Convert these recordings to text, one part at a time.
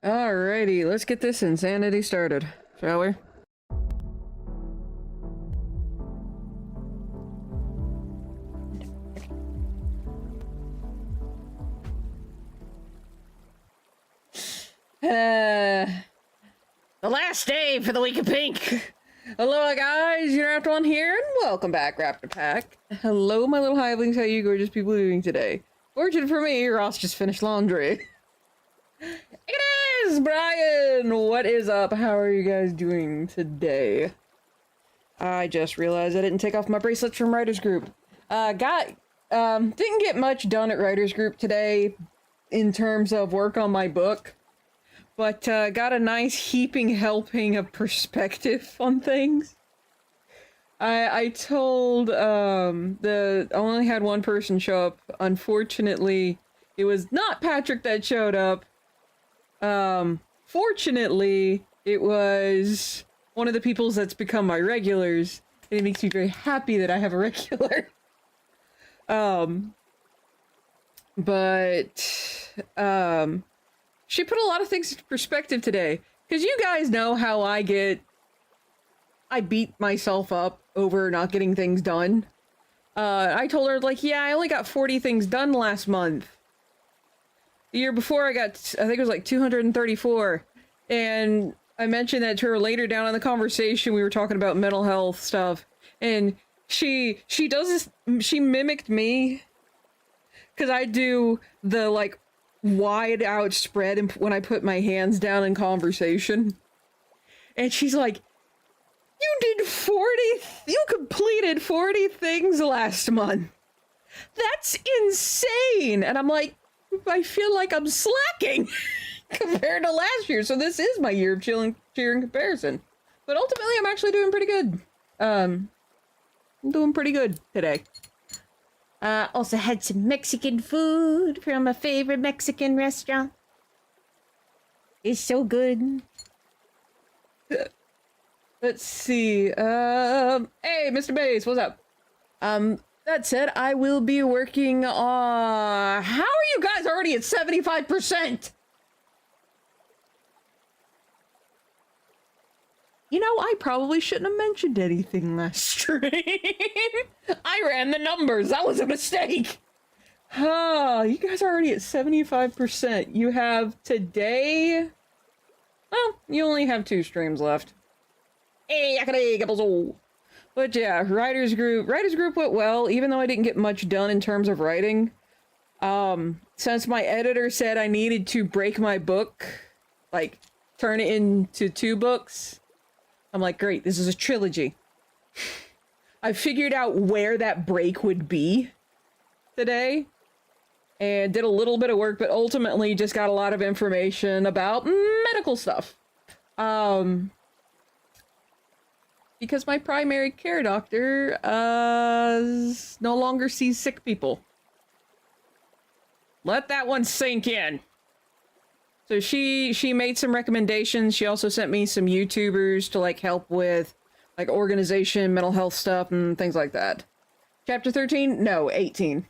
Alrighty, let's get this insanity started, shall we? The last day for the week of pink. Hello guys, Unoraptormon here, and welcome back, Raptor Pack. Hello my little hivelings, how you gorgeous people doing today? Fortunate for me, Ross just finished laundry. It is Brian! What is up? How are you guys doing today? I just realized I didn't take off my bracelets from Writers Group. Didn't get much done at Writers Group today in terms of work on my book. But, got a nice heaping helping of perspective on things. I told, I only had one person show up. Unfortunately, it was not Patrick that showed up. Fortunately, it was one of the peoples that's become my regulars, and it makes me very happy that I have a regular. She put a lot of things into perspective today, because you guys know how I beat myself up over not getting things done. I told her, like, yeah, I only got 40 things done last month. The year before I think it was like 234, and I mentioned that to her later down in the conversation. We were talking about mental health stuff, and she mimicked me, because I do the, like, wide out spread and when I put my hands down in conversation. And she's like, you completed 40 things last month. That's insane. And I'm like, I feel like I'm slacking compared to last year. So this is my year of cheer in comparison. But ultimately, I'm actually doing pretty good. I'm doing pretty good today. Also had some Mexican food from a favorite Mexican restaurant. It's so good. Let's see. Hey, Mr. Bass, what's up? That said, I will be working on... How are you guys already at 75%? You know, I probably shouldn't have mentioned anything last stream. I ran the numbers. That was a mistake. You guys are already at 75%. You have today... Well, you only have 2 streams left. Hey, but yeah, Writers Group went well, even though I didn't get much done in terms of writing. Since my editor said I needed to break my book, like, turn it into 2 books... I'm like, great, this is a trilogy. I figured out where that break would be today, and did a little bit of work, but ultimately just got a lot of information about medical stuff. Because my primary care doctor, no longer sees sick people. Let that one sink in. So she made some recommendations. She also sent me some YouTubers to, like, help with, like, organization, mental health stuff, and things like that. Chapter 13? No, 18.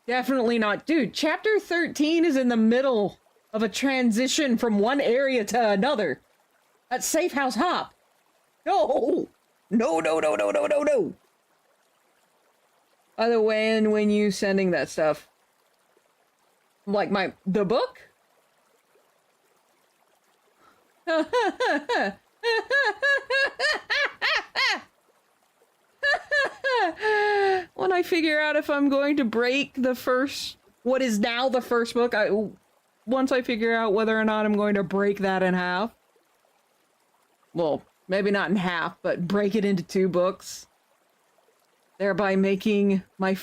Definitely not. Dude, Chapter 13 is in the middle of a transition from one area to another. That's Safe House Hop. No! No. By the way, when you sending that stuff? Like the book? When I figure out if I'm going to break what is now the first book, once I figure out whether or not I'm going to break that in half. Well, maybe not in half, but break it into 2 books. Thereby making my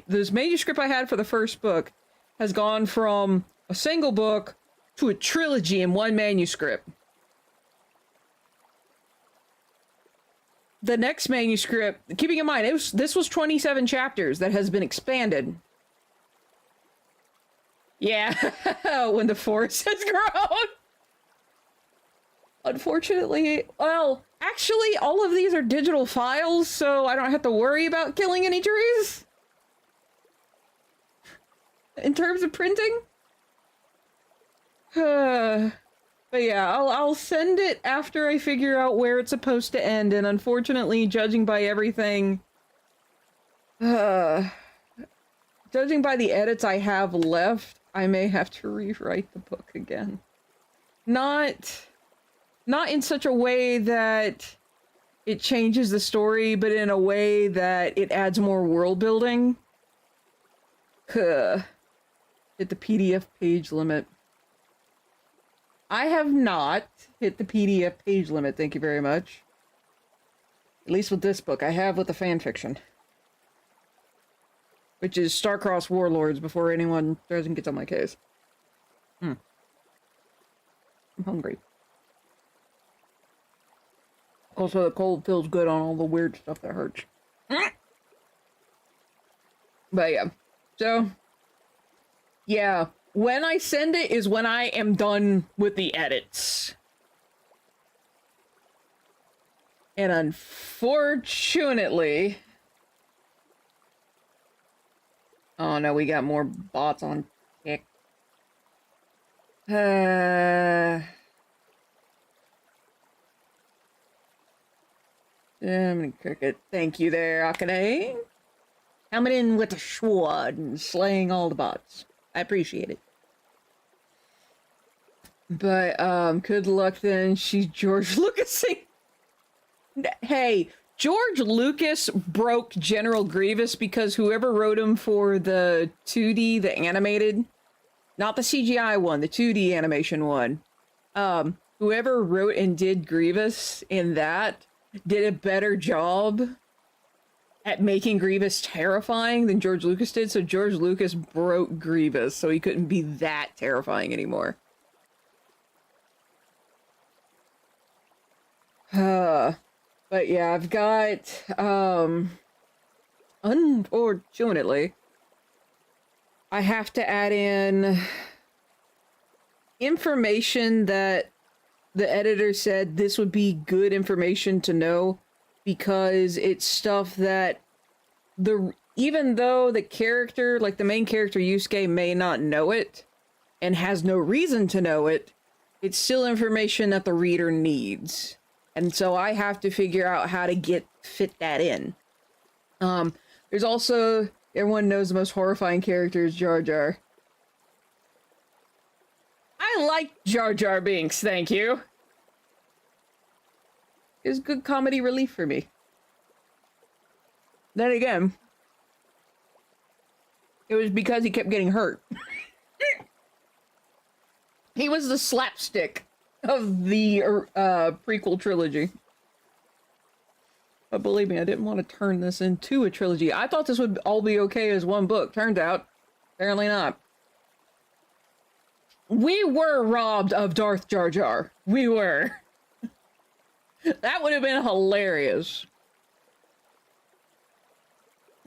this manuscript I had for the first book has gone from a single book to a trilogy in 1 manuscript. The next manuscript, keeping in mind, this was 27 chapters that has been expanded. Yeah, when the forest has grown. Unfortunately, well, actually, all of these are digital files, so I don't have to worry about killing any trees. In terms of printing. But yeah, I'll send it after I figure out where it's supposed to end, and unfortunately, judging by everything, judging by the edits I have left, I may have to rewrite the book again. Not in such a way that it changes the story, but in a way that it adds more world building. Hit the PDF page limit. I have not hit the PDF page limit, thank you very much. At least with this book. I have with the fanfiction. Which is Star-Crossed Warlords, before anyone doesn't get on my case. I'm hungry. Also, the cold feels good on all the weird stuff that hurts. But yeah. So, yeah. When I send it is when I am done with the edits. And unfortunately... Oh no, we got more bots on Kick. I'm gonna cook it. Thank you there, Akane. Coming in with a sword and slaying all the bots. I appreciate it. But, good luck then. She's George Lucasing. Hey, George Lucas broke General Grievous because whoever wrote him for the 2D, the animated, not the CGI one, the 2D animation one, whoever wrote and did Grievous in that did a better job at making Grievous terrifying than George Lucas did, so George Lucas broke Grievous so he couldn't be that terrifying anymore. But yeah, I've got, unfortunately, I have to add in information that the editor said this would be good information to know, because it's stuff that even though the character, like the main character Yusuke, may not know it and has no reason to know it, it's still information that the reader needs. And so I have to figure out how to fit that in. There's also, everyone knows the most horrifying character is Jar Jar. I like Jar Jar Binks, thank you. It's good comedy relief for me. Then again, it was because he kept getting hurt. He was the slapstick of the prequel trilogy. But believe me, I didn't want to turn this into a trilogy. I thought this would all be okay as one book. Turned out, apparently not. We were robbed of Darth Jar Jar. We were. That would have been hilarious.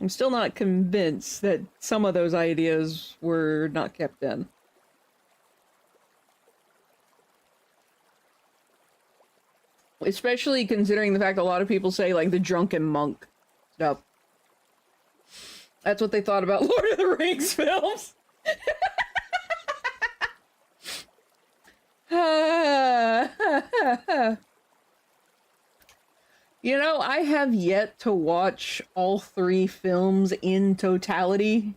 I'm still not convinced that some of those ideas were not kept in. Especially considering the fact that a lot of people say, like, the drunken monk stuff. That's what they thought about Lord of the Rings films. You know, I have yet to watch all 3 films in totality.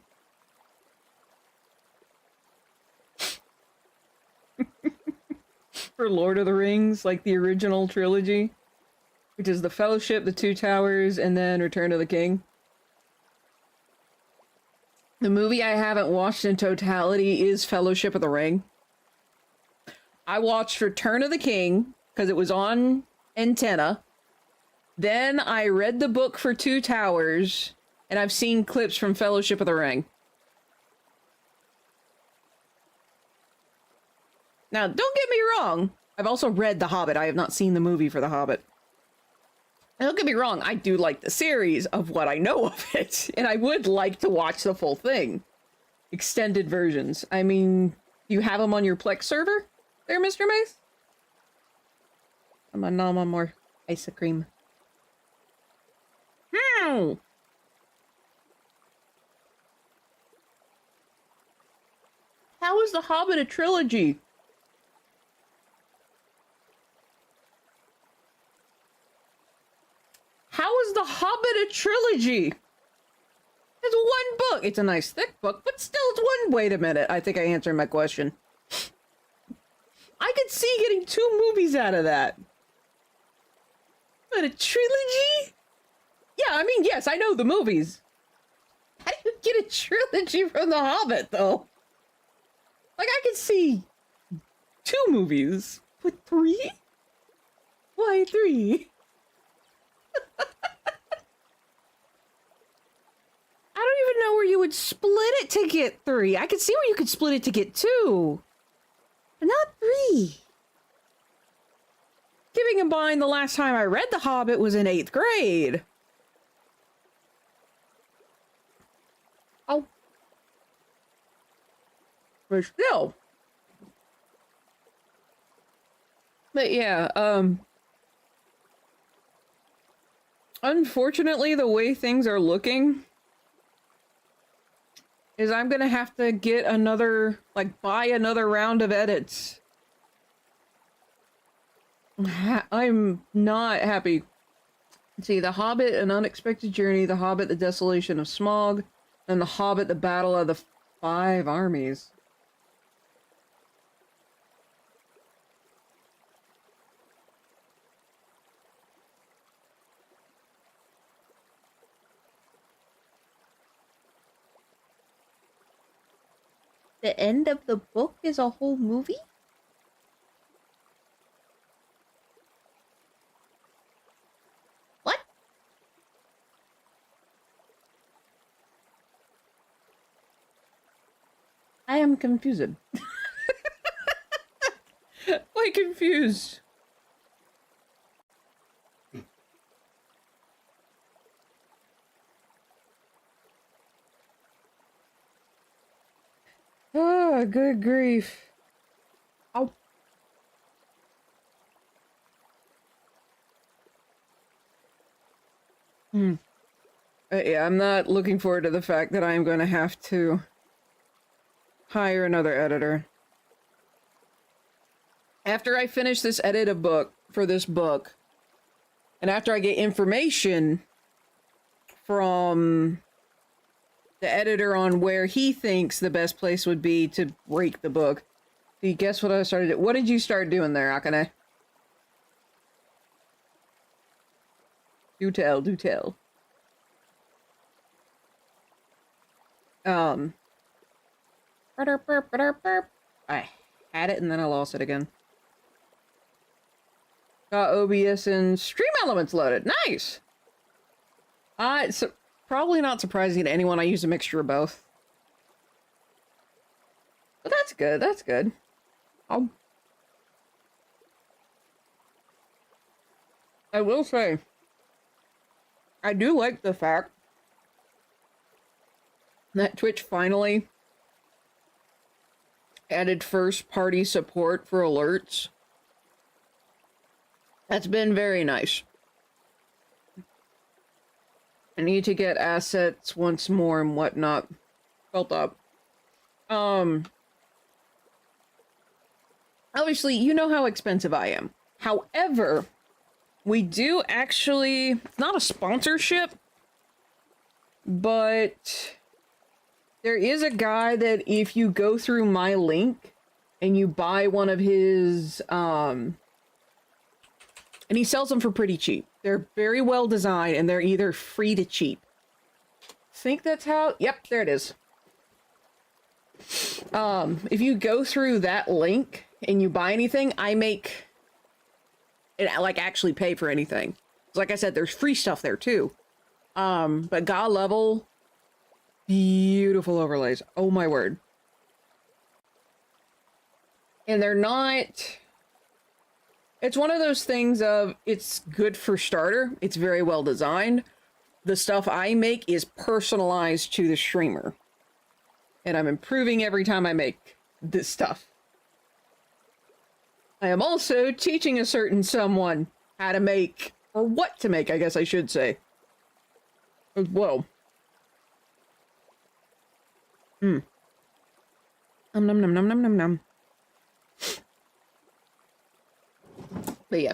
For Lord of the Rings, like the original trilogy, which is The Fellowship, The Two Towers, and then Return of the King. The movie I haven't watched in totality is Fellowship of the Ring. I watched Return of the King, because it was on antenna. Then I read the book for Two Towers, and I've seen clips from Fellowship of the Ring. Now, don't get me wrong. I've also read The Hobbit. I have not seen the movie for The Hobbit. And don't get me wrong. I do like the series of what I know of it. And I would like to watch the full thing. Extended versions. I mean, you have them on your Plex server there, Mr. Mace? I'm a nom on more ice cream. How is The Hobbit a trilogy? is the Hobbit a trilogy? It's one book. It's a nice thick book, but still it's one. Wait a minute. I think I answered my question. I could see getting 2 movies out of that. But a trilogy? Yeah, I mean, yes, I know the movies. How do you get a trilogy from The Hobbit, though? Like, I could see 2 movies. But 3? Why 3? I don't even know where you would split it to get 3. I could see where you could split it to get 2. But not 3. Keeping in mind, the last time I read The Hobbit was in 8th grade. Oh. But still. But yeah, unfortunately, the way things are looking is I'm gonna have to get another, like, buy another round of edits. I'm not happy. Let's see, The Hobbit, An Unexpected Journey, The Hobbit, The Desolation of Smaug, and The Hobbit, The Battle of the 5 Armies. The end of the book is a whole movie? What? I am confused. Why confused? Oh, good grief. Oh. Yeah, I'm not looking forward to the fact that I'm going to have to hire another editor. After I finish this edit a book for this book, and after I get information from the editor on where he thinks the best place would be to break the book. Do you guess what I started doing? What did you start doing there, Akane? Do tell, do tell. I had it and then I lost it again. Got OBS and Stream Elements loaded. Nice! It's probably not surprising to anyone. I use a mixture of both. But that's good, that's good. I will say, I do like the fact that Twitch finally added first-party support for alerts. That's been very nice. I need to get assets once more and whatnot built up. Obviously, you know how expensive I am. However, we do actually, it's not a sponsorship, but there is a guy that if you go through my link and you buy one of his, and he sells them for pretty cheap. They're very well designed and they're either free to cheap. Think that's how, yep, there it is. If you go through that link and you buy anything, I make it, like, actually pay for anything. Like I said, there's free stuff there too. But God level, beautiful overlays. Oh my word. And they're not, it's one of those things of, it's good for starter. It's very well designed. The stuff I make is personalized to the streamer. And I'm improving every time I make this stuff. I am also teaching a certain someone how to make, or what to make, I guess I should say, as well. Nom nom nom nom nom nom nom. But yeah.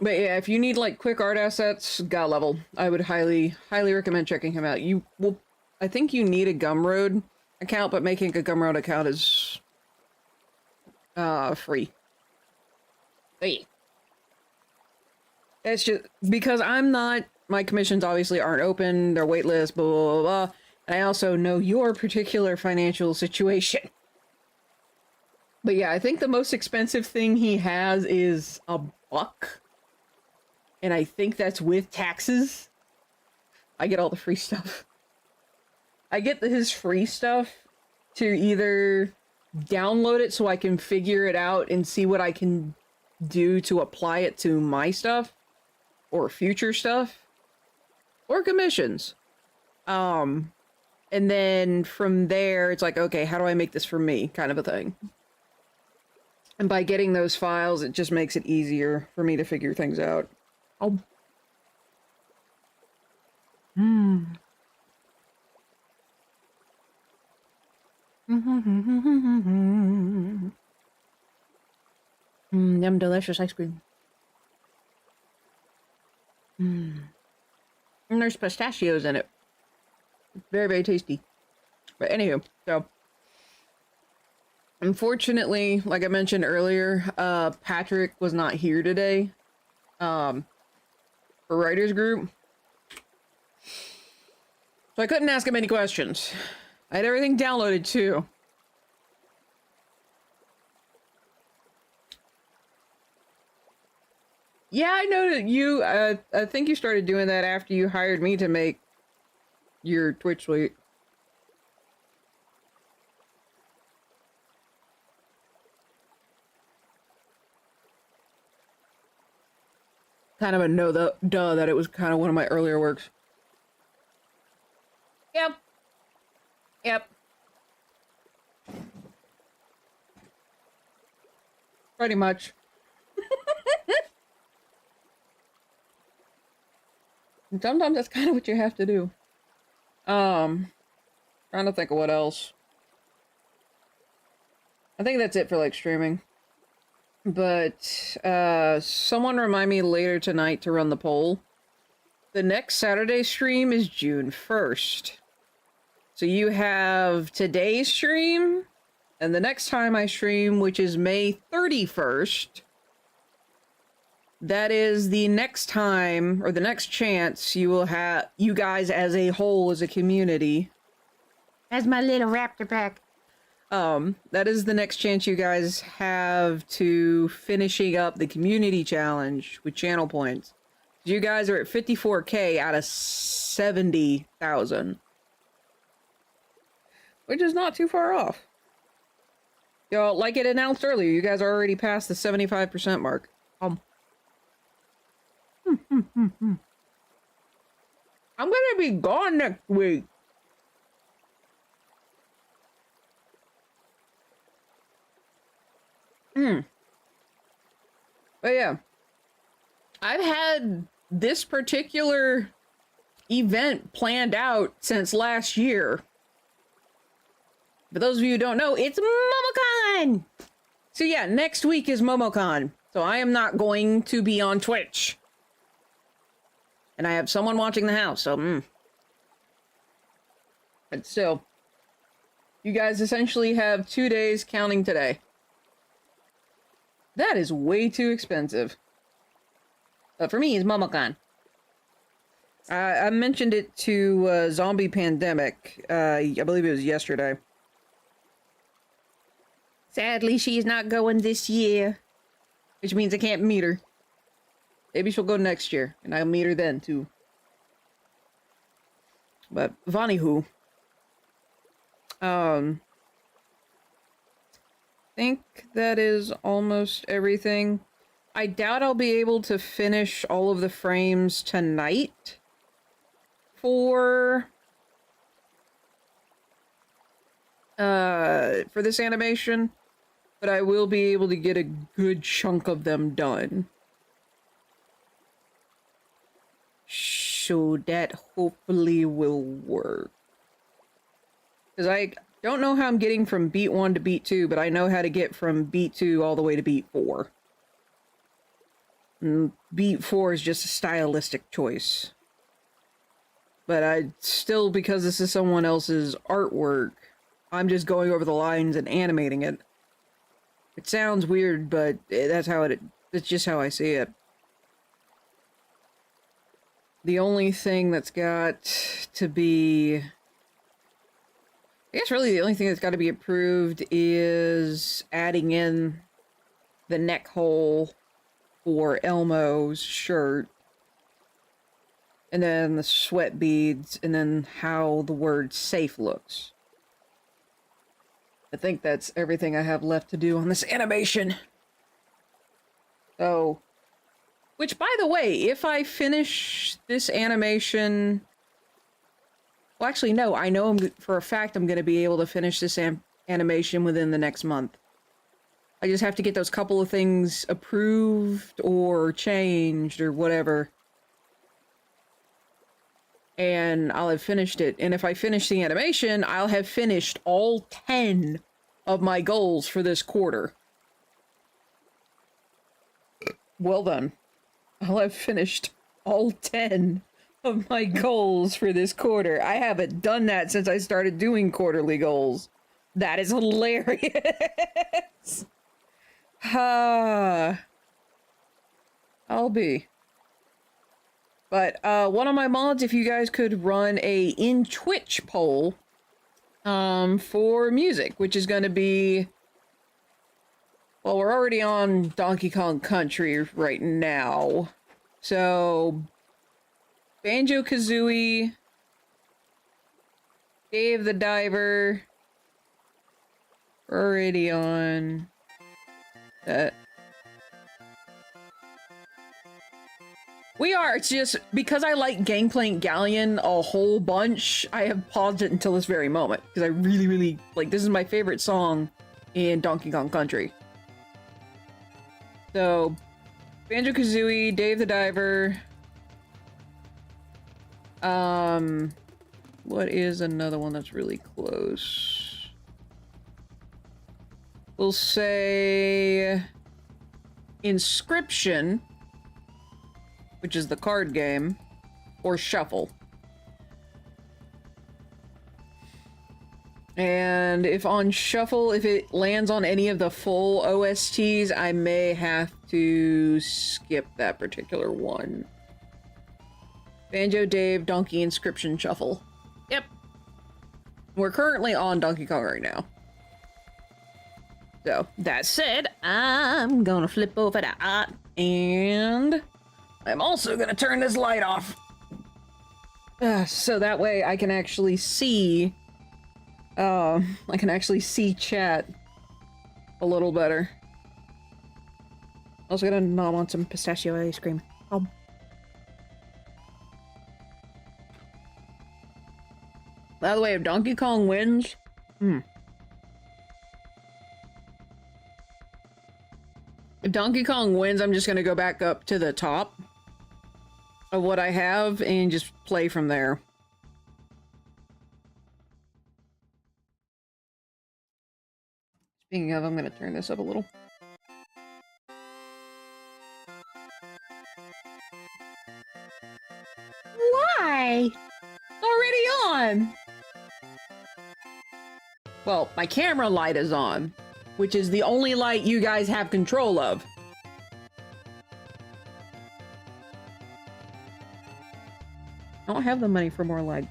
But yeah, if you need like quick art assets, God level, I would highly recommend checking him out. You will, I think you need a Gumroad account, but making a Gumroad account is free. Hey. It's just because my commissions obviously aren't open, they're waitlist, blah, blah, blah, blah. And I also know your particular financial situation. But yeah, I think the most expensive thing he has is $1. And I think that's with taxes. I get all the free stuff. I get his free stuff to either download it so I can figure it out and see what I can do to apply it to my stuff or future stuff or commissions. And then from there, it's like, okay, how do I make this for me kind of a thing. And by getting those files, it just makes it easier for me to figure things out. Oh. Yum, delicious ice cream. And there's pistachios in it. Very, very tasty. But anywho, so unfortunately, like I mentioned earlier, Patrick was not here today. For writers group. So I couldn't ask him any questions. I had everything downloaded too. Yeah, I know that you, I think you started doing that after you hired me to make your Twitch suite. Kind of a duh that it was kind of one of my earlier works. Yep. Yep. Pretty much. And sometimes that's kind of what you have to do. Trying to think of what else. I think that's it for like streaming. But someone remind me later tonight to run the poll. The next Saturday stream is June 1st. So you have today's stream and the next time I stream, which is May 31st. That is the next time or the next chance you will have, you guys as a whole, as a community. As my little raptor pack. That is the next chance you guys have to finishing up the community challenge with channel points. You guys are at 54K out of 70,000. Which is not too far off. You know, like it announced earlier, you guys are already past the 75% mark. I'm gonna be gone next week. But yeah, I've had this particular event planned out since last year. For those of you who don't know, it's MomoCon! So yeah, next week is MomoCon. So I am not going to be on Twitch. And I have someone watching the house, so But still, you guys essentially have 2 days counting today. That is way too expensive. But for me, it's MomoCon. I mentioned it to Zombie Pandemic. I believe it was yesterday. Sadly, she's not going this year. Which means I can't meet her. Maybe she'll go next year, and I'll meet her then, too. But, Vonnie who? Think that is almost everything. I doubt I'll be able to finish all of the frames tonight for this animation, but I will be able to get a good chunk of them done. So that hopefully will work. Because I don't know how I'm getting from beat 1 to beat 2, but I know how to get from beat 2 all the way to beat 4. Beat 4 is just a stylistic choice. But I still, because this is someone else's artwork, I'm just going over the lines and animating it. It sounds weird, but that's how it's just how I see it. The only thing that's got to be... I guess really the only thing that's got to be approved is adding in the neck hole for Elmo's shirt. And then the sweat beads, and then how the word safe looks. I think that's everything I have left to do on this animation. So, which by the way, if I finish this animation... Well, actually, no, I know for a fact I'm going to be able to finish this animation within the next month. I just have to get those couple of things approved or changed or whatever. And I'll have finished it. And if I finish the animation, I'll have finished all 10 of my goals for this quarter. Well done. I'll have finished all 10 of my goals for this quarter. I haven't done that since I started doing quarterly goals. That is hilarious. I'll be. But, one of my mods, if you guys could run a in Twitch poll, for music, which is gonna be... Well, we're already on Donkey Kong Country right now. So, Banjo-Kazooie, Dave the Diver, we're already on that. We are, it's just, because I like Gangplank Galleon a whole bunch, I have paused it until this very moment, because I really, really, like, this is my favorite song in Donkey Kong Country. So, Banjo-Kazooie, Dave the Diver, what is another one that's really close? We'll say... Inscription, which is the card game, or Shuffle. And if on Shuffle, if it lands on any of the full OSTs, I may have to skip that particular one. Banjo, Dave, Donkey, Inscription, Shuffle. Yep. We're currently on Donkey Kong right now. So, that said, I'm gonna flip over to art, and I'm also gonna turn this light off. So that way I can actually see, chat a little better. Also gonna nom on some pistachio ice cream. Oh. By the way, if Donkey Kong wins, if Donkey Kong wins, I'm just gonna go back up to the top of what I have and just play from there. Speaking of, I'm gonna turn this up a little. Why? Already on! Well, my camera light is on, which is the only light you guys have control of. I don't have the money for more lights.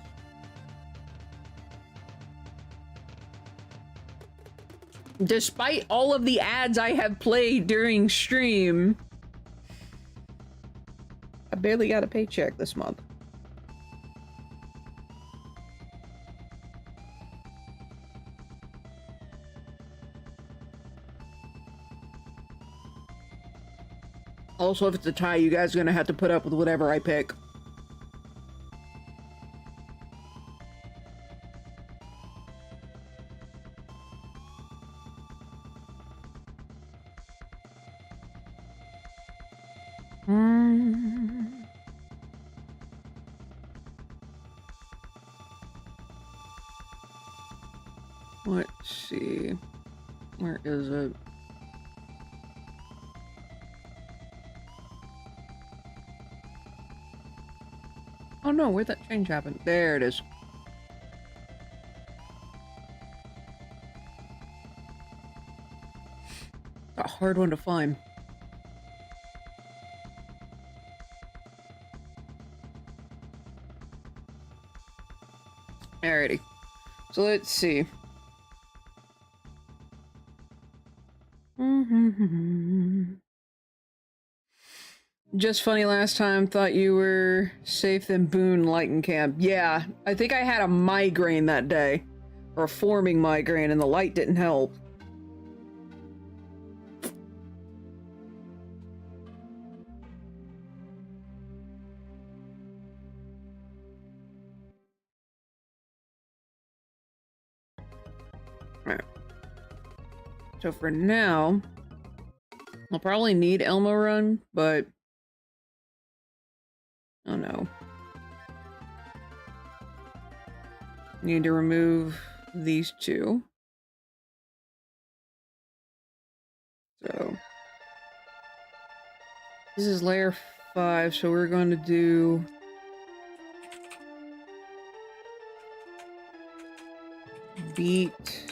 Despite all of the ads I have played during stream, I barely got a paycheck this month. Also, if it's a tie, you guys are gonna have to put up with whatever I pick. Let's see. Where is it? Oh no, where'd that change happen? There it is. A hard one to find. Alrighty. So let's see. Just funny, last time thought you were safe than Boone lighting camp. Yeah, I think I had a migraine that day. Or a forming migraine, and the light didn't help. Alright. So for now, I'll probably need Elmo Run, but... oh no. Need to remove these two. So... this is layer 5, so we're going to do... beat...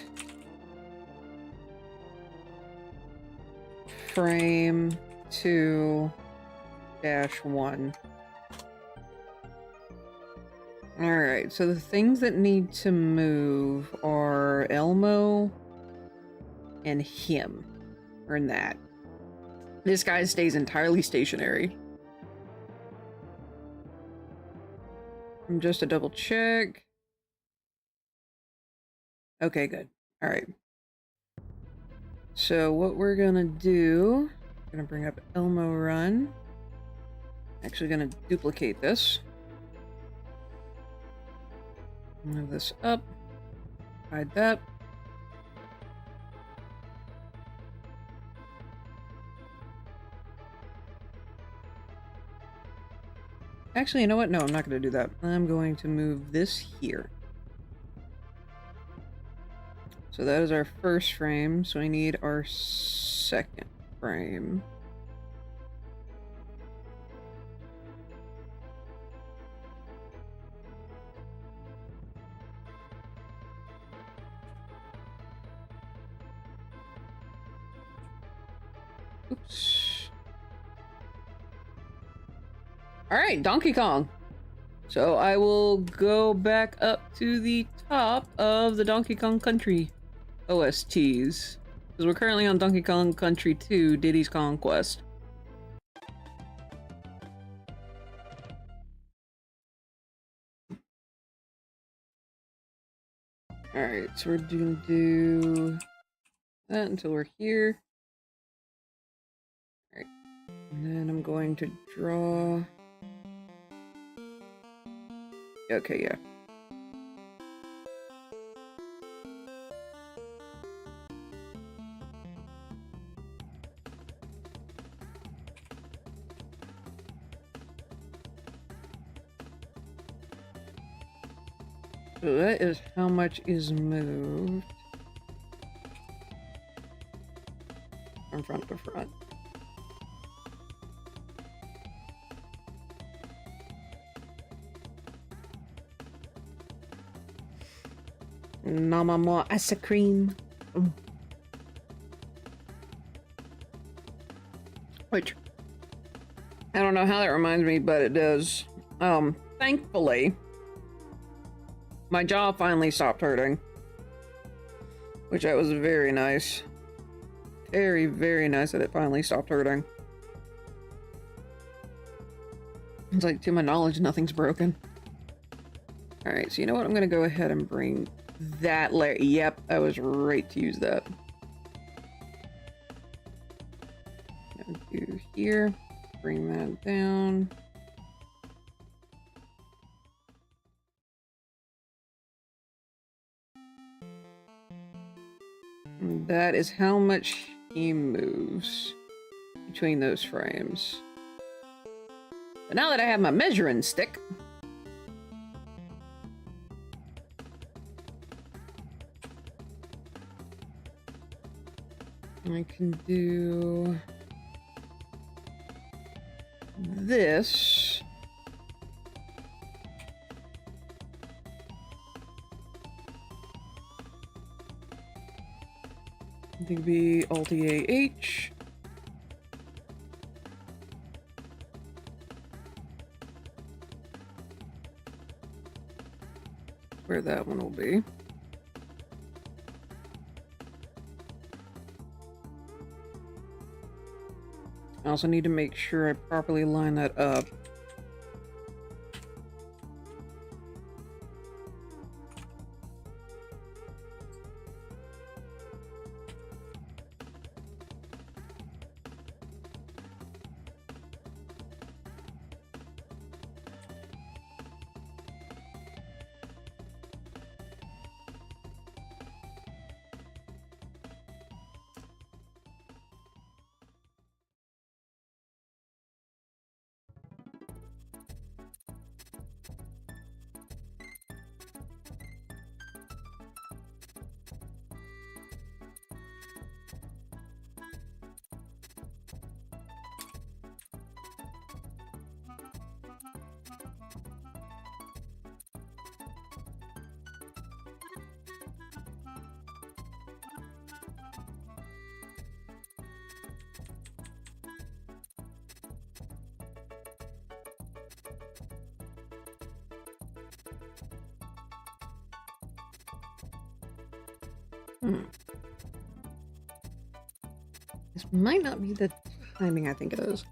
frame 2-1. Alright, so the things that need to move are Elmo and him. Or in that. This guy stays entirely stationary. Just a double check. Okay, good. Alright. So what we're gonna do, I'm gonna bring up Elmo Run. Actually gonna duplicate this. Move this up. Hide that. Actually, you know what? No, I'm not gonna do that. I'm going to move this here. So that is our first frame, so we need our second frame. Oops. Alright, Donkey Kong. So I will go back up to the top of the Donkey Kong Country OSTs. Because we're currently on Donkey Kong Country 2, Diddy's Conquest. Alright, so we're gonna do that until we're here. Alright, and then I'm going to draw... okay, yeah. So that is how much is moved from front to front. Namama ice cream. Which, I don't know how that reminds me, but it does. Thankfully, my jaw finally stopped hurting. Which that was very nice. Very, very nice that it finally stopped hurting. It's like, to my knowledge, nothing's broken. Alright, so you know what? I'm gonna go ahead and bring that layer. Yep, I was right to use that. Gonna do here. Bring that down. And that is how much he moves between those frames. But now that I have my measuring stick, I can do this I think it'd be Alt-E-A-H. Where that one will be. I also need to make sure I properly line that up. This might not be the timing I think it is.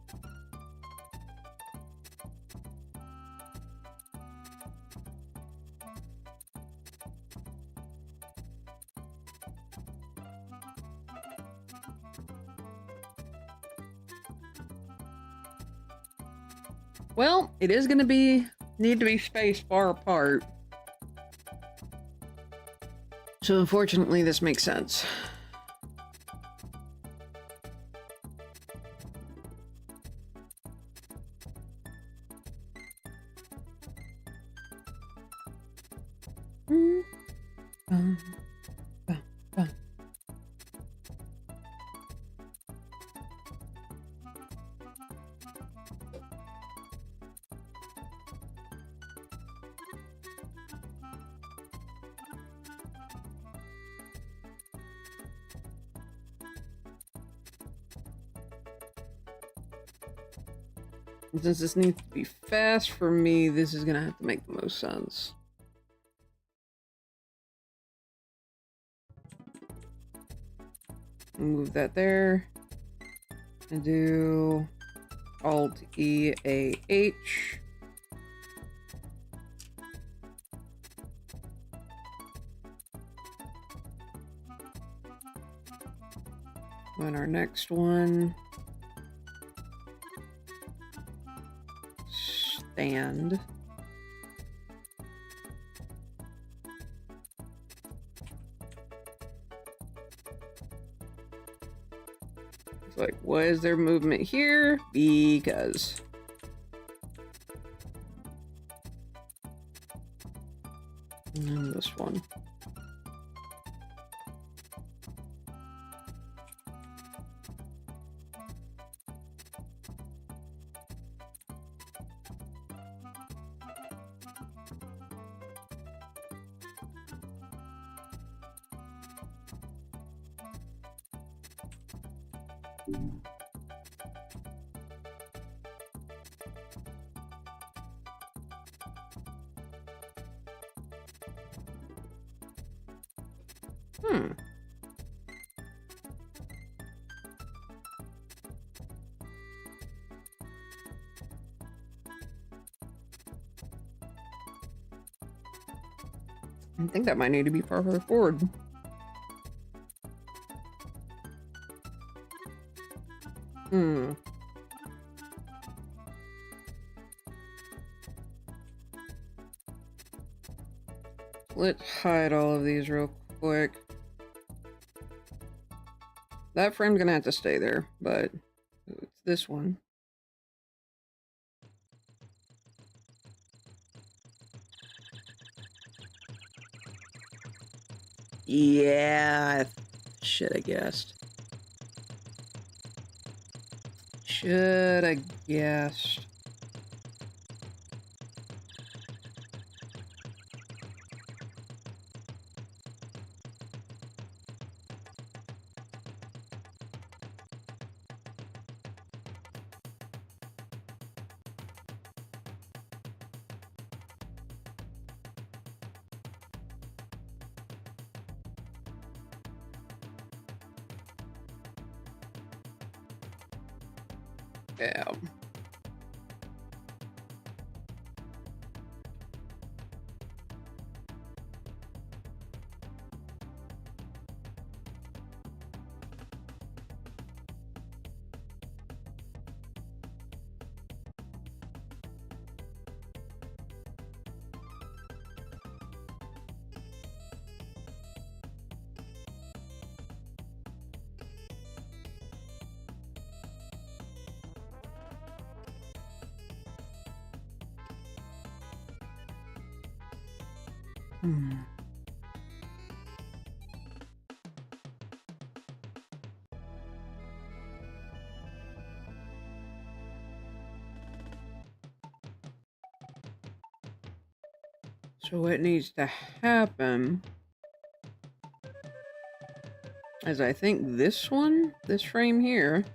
Well, it is going to need to be spaced far apart. So unfortunately, this makes sense. Since this needs to be fast for me, this is gonna have to make the most sense. Move that there. And do Alt-E-A-H. And our next one. Stand. It's like, what is their movement here? Because. And this one. I think that might need to be farther forward. Let's hide all of these real quick. That frame's gonna have to stay there, but it's this one. Yeah, should have guessed. Should have guessed. Yeah. Hmm. So what needs to happen is I think this frame here,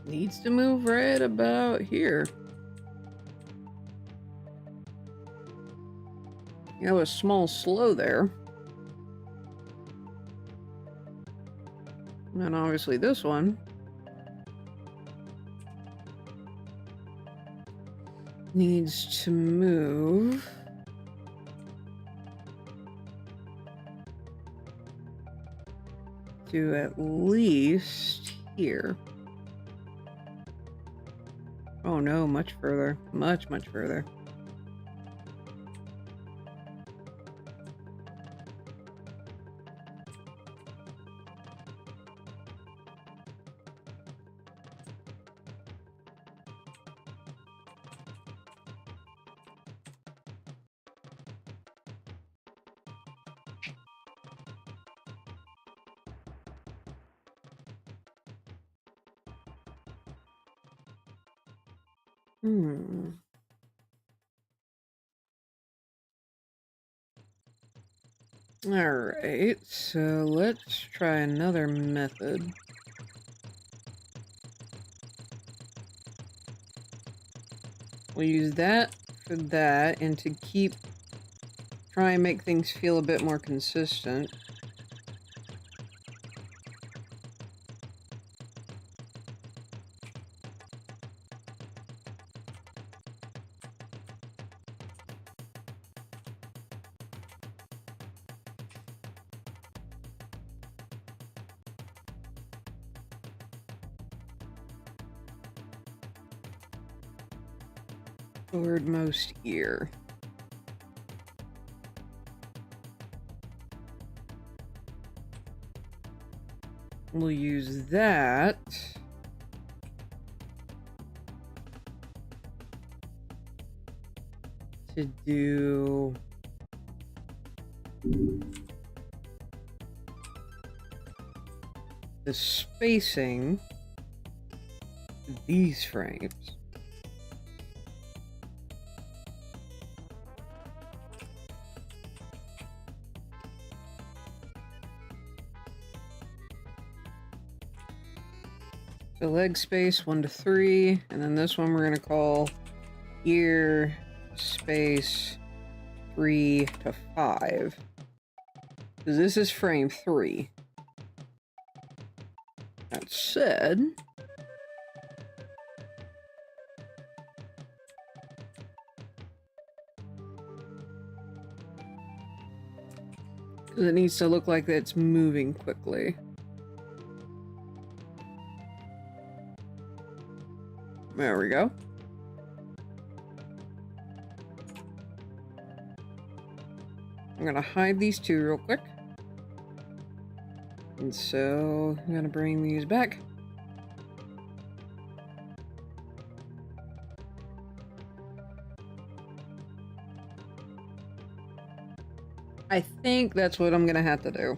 needs to move right about here. You have a small slow there. And obviously this one needs to move to at least here. Oh no, much further. Much further. Alright, so let's try another method. We'll use that for that, and to try and make things feel a bit more consistent. Forwardmost ear. We'll use that to do the spacing of these frames. So leg space 1 to 3, and then this one we're gonna call ear space 3 to 5. Because this is frame 3. That said, because it needs to look like it's moving quickly. There we go. I'm gonna hide these two real quick. And so I'm gonna bring these back. I think that's what I'm gonna have to do.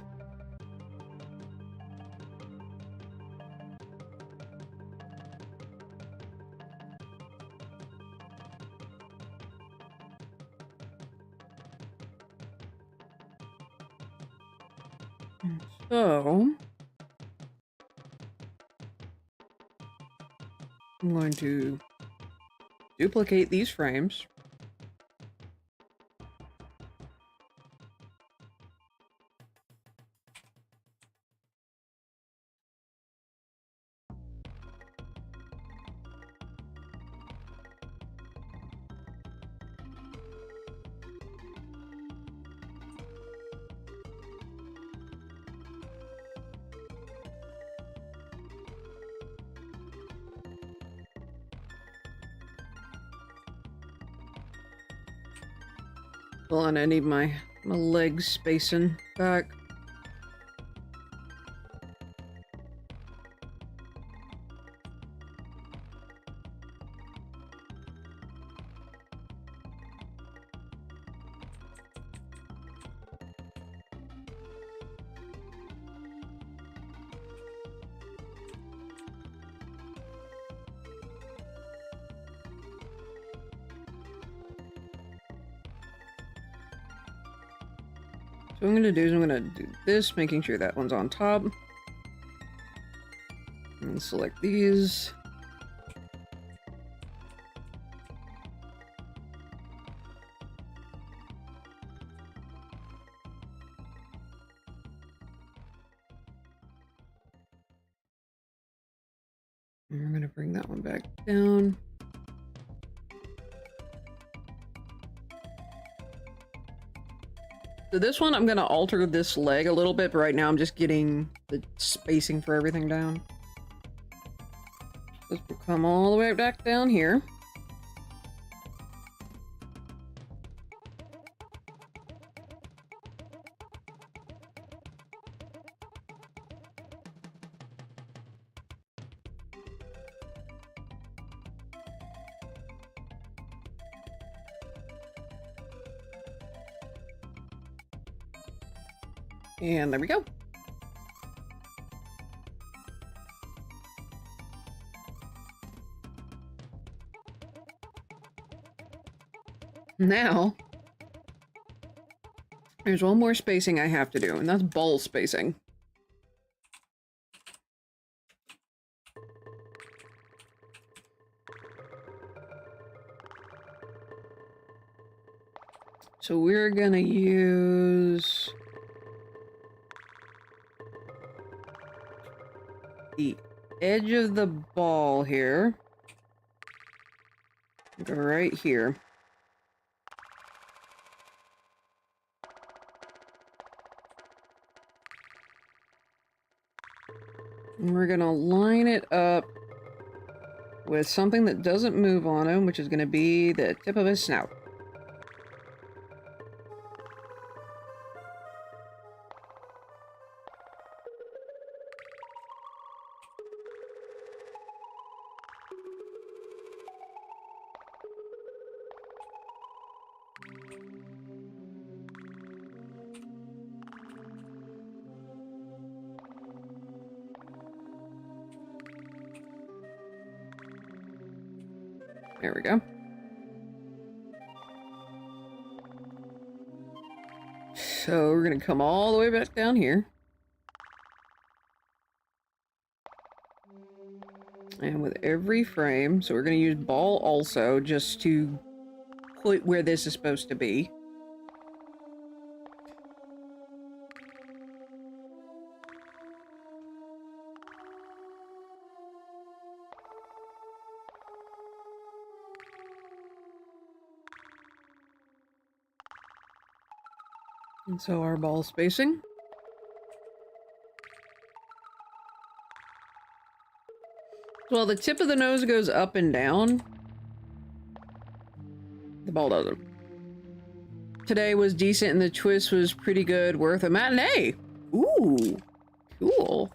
So I'm going to duplicate these frames. Hold on, I need my legs spacing back. So what I'm gonna do is I'm gonna do this, making sure that one's on top. And select these. And we're gonna bring that one back down. So this one, I'm gonna alter this leg a little bit, but right now I'm just getting the spacing for everything down. This will come all the way back down here. And there we go. Now, there's one more spacing I have to do, and that's ball spacing. So we're gonna use the edge of the ball here. Go right here. And we're gonna line it up with something that doesn't move on him, which is gonna be the tip of his snout. There we go. So we're gonna come all the way back down here. And with every frame, so we're gonna use ball also just to put where this is supposed to be. And so our ball spacing. Well, the tip of the nose goes up and down. The ball doesn't. Today was decent and the twist was pretty good. Worth a matinee. Ooh, cool.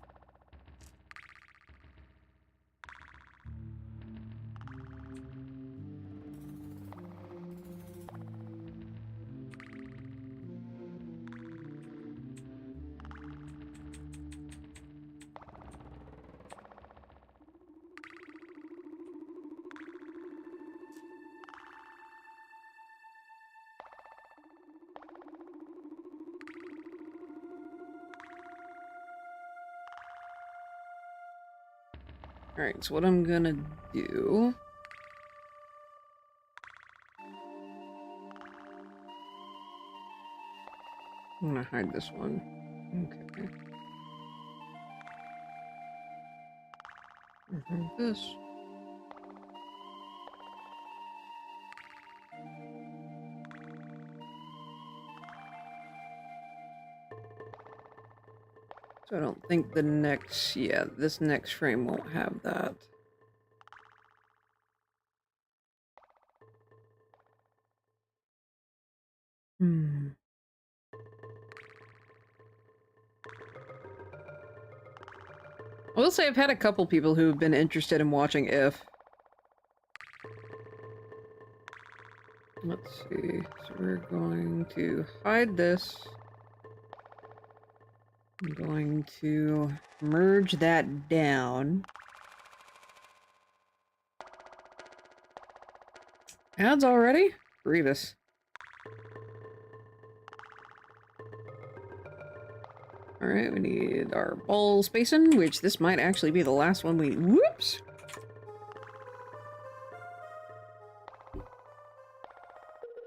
Alright, so what I'm gonna do... I'm gonna hide this one. Okay. And this. So I don't think the next, yeah, this next frame won't have that. Hmm. I will say I've had a couple people who've been interested in watching If. Let's see. So we're going to hide this. I'm going to merge that down. Ads already? Grievous. Alright, we need our ball spacing, which this might actually be the last one we... Whoops!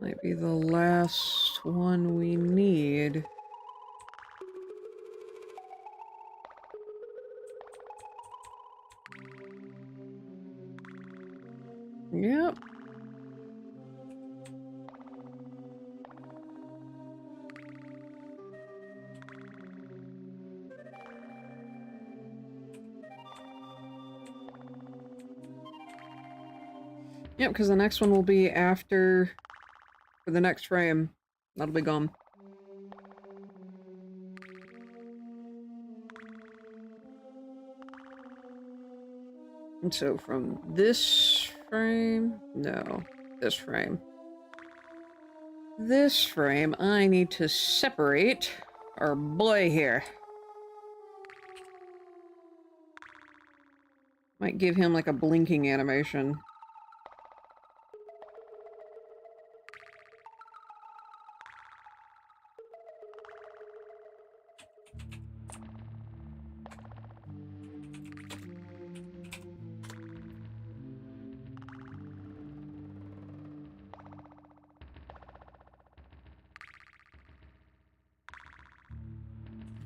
Might be the last one we need. Yep. Yep, because the next one will be after... for the next frame. That'll be gone. And so from this frame... no. This frame. This frame, I need to separate our boy here. Might give him like a blinking animation.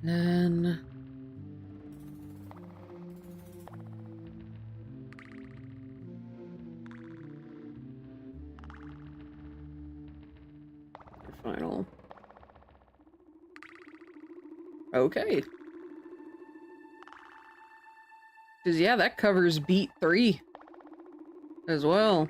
Then... final. Okay. Because, yeah, that covers beat 3 as well.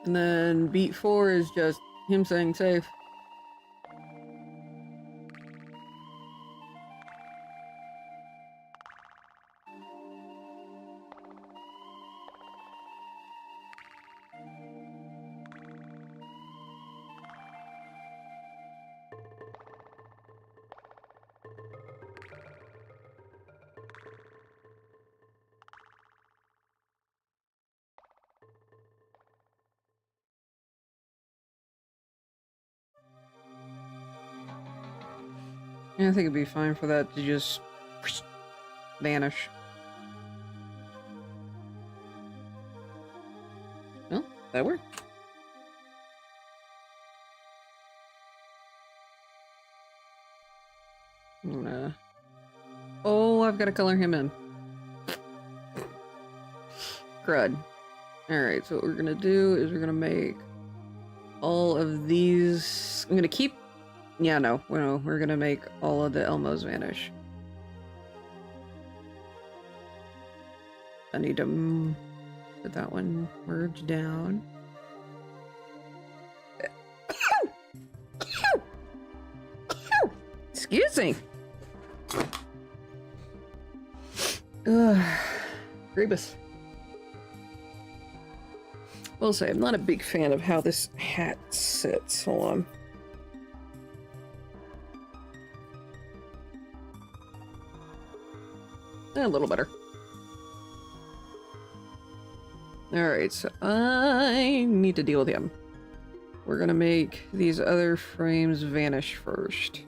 And then beat 4 is just him saying safe. Yeah, I think it'd be fine for that to just vanish. Well, that worked. I'm gonna... oh, I've got to color him in. Crud. Alright, so what we're gonna do is we're gonna make all of these... I'm gonna keep... yeah, no, we're gonna make all of the Elmos vanish. I need to put that one merge down. Excuse me! Ugh. Grievous. Will say, I'm not a big fan of how this hat sits. Hold on. A little better. Alright, so I need to deal with him. We're gonna make these other frames vanish first.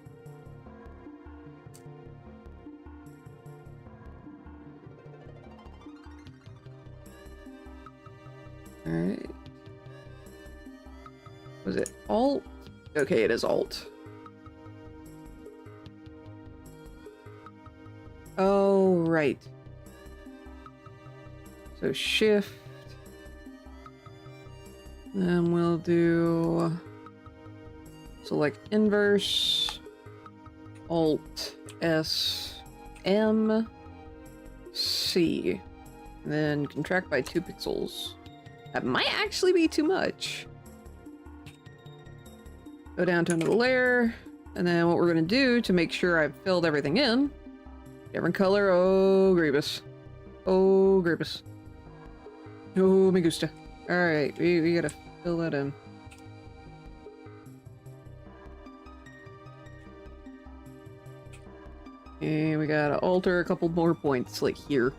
Alright. Was it Alt? Okay, it is Alt. Oh, right. So Shift. Then we'll do select inverse, Alt S, M C. And then contract by 2 pixels. That might actually be too much. Go down to another layer. And then what we're going to do to make sure I've filled everything in. Different color. Oh, Grievous. Oh, Grievous. Oh, me gusta. Alright, we gotta fill that in. And we gotta alter a couple more points, like here.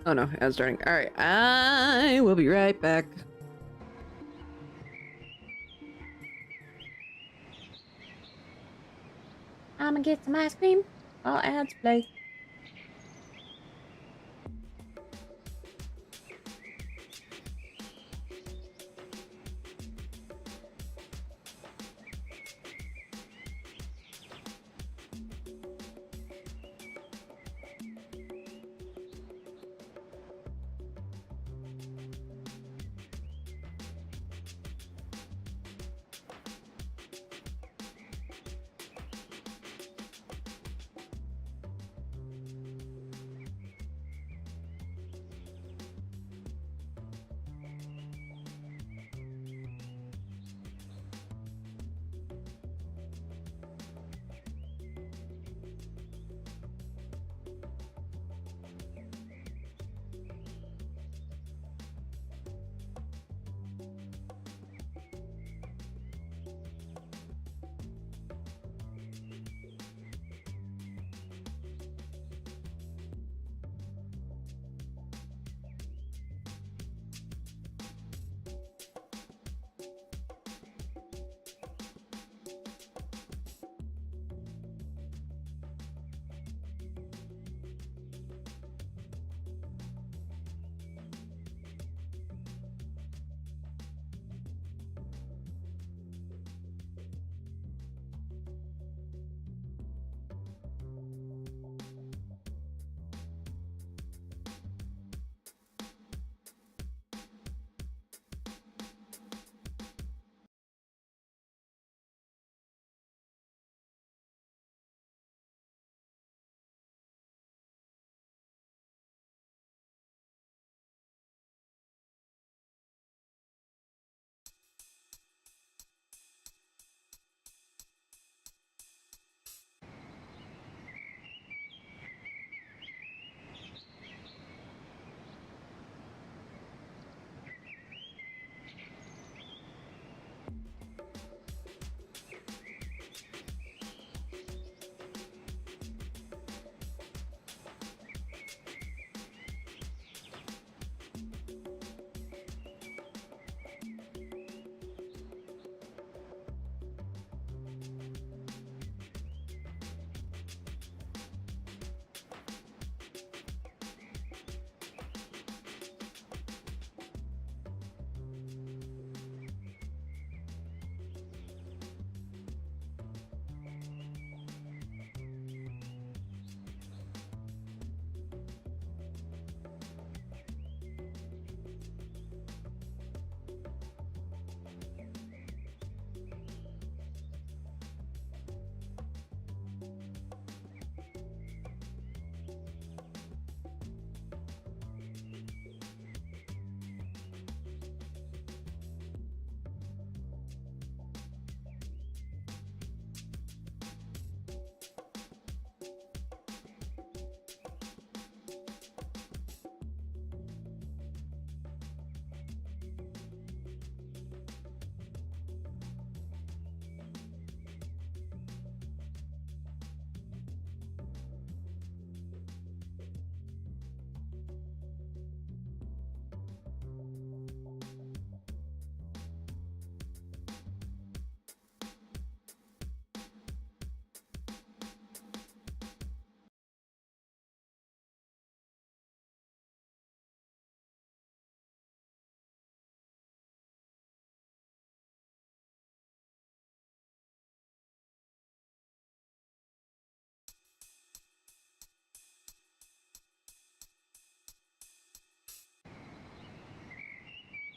Oh no, it's starting. Alright, I will be right back. I'm gonna get some ice cream while ads play.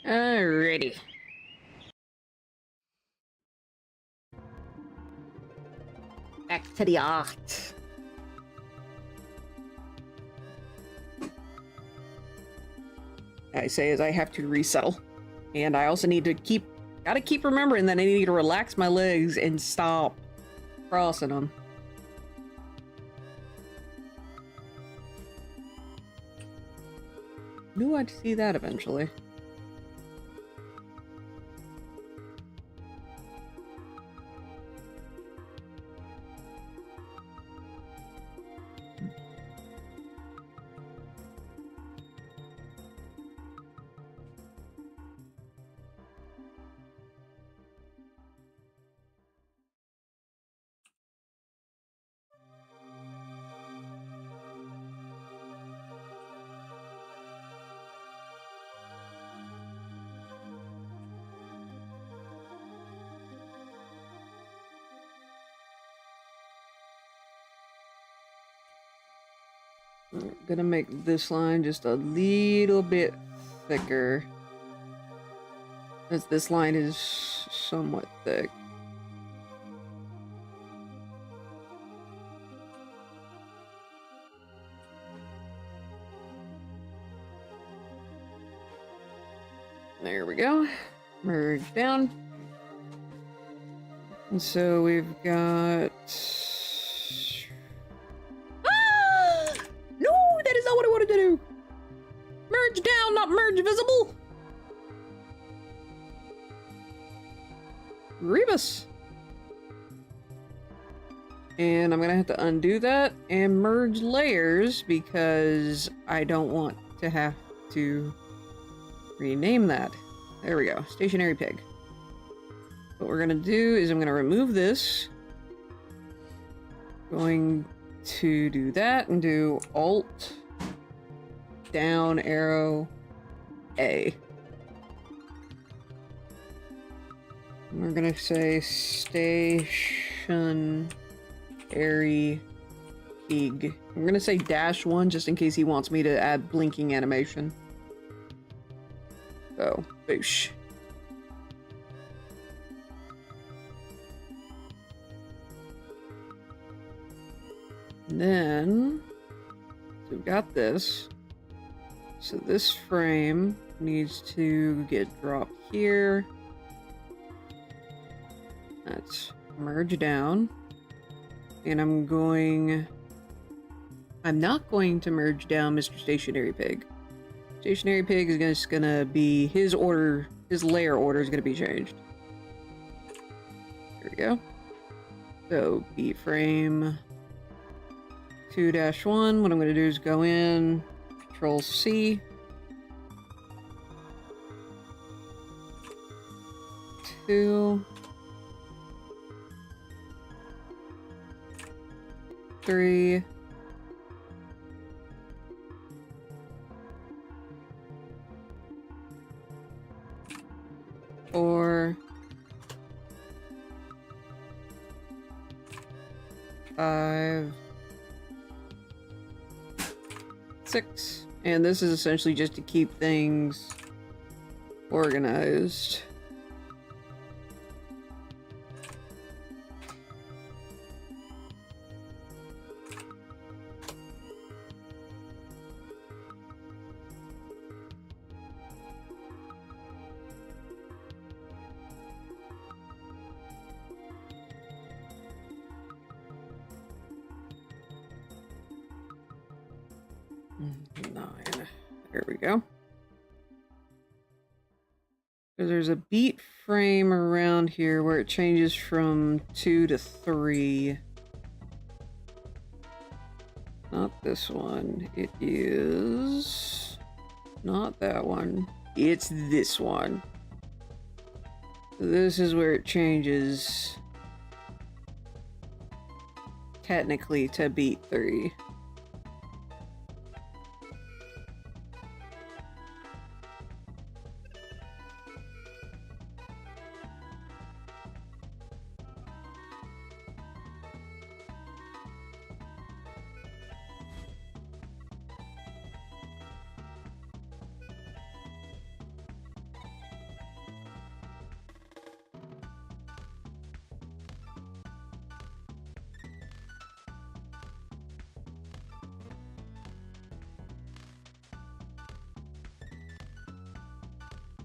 Alrighty. to the art. I say as I have to resettle. And I also need to gotta keep remembering that I need to relax my legs and stop crossing them. Knew I'd see that eventually. I'm gonna make this line just a little bit thicker, as this line is somewhat thick. There we go. Merge down. And so we've got... No, that is not what I wanted to do. Merge down, not merge visible. Rebus. And I'm gonna have to undo that and merge layers because I don't want to have to rename that. There we go. Stationary pig. What we're gonna do is I'm gonna remove this. Going to do that and do Alt down arrow A. And we're gonna say stationary pig. I'm gonna say -1 just in case he wants me to add blinking animation. So, boosh. And then, so we've got this. So this frame needs to get dropped here. Let's merge down. And I'm not going to merge down Mr. Stationary Pig. Stationary Pig is just gonna be, his layer order is gonna be changed. There we go. So, B frame 2-1, what I'm gonna do is go in, Control C. 2. 3. 4. 5. 6. And this is essentially just to keep things organized. There we go. So there's a beat frame around here where it changes from 2 to 3. Not this one. It is not that one. It's this one. So this is where it changes technically to beat 3.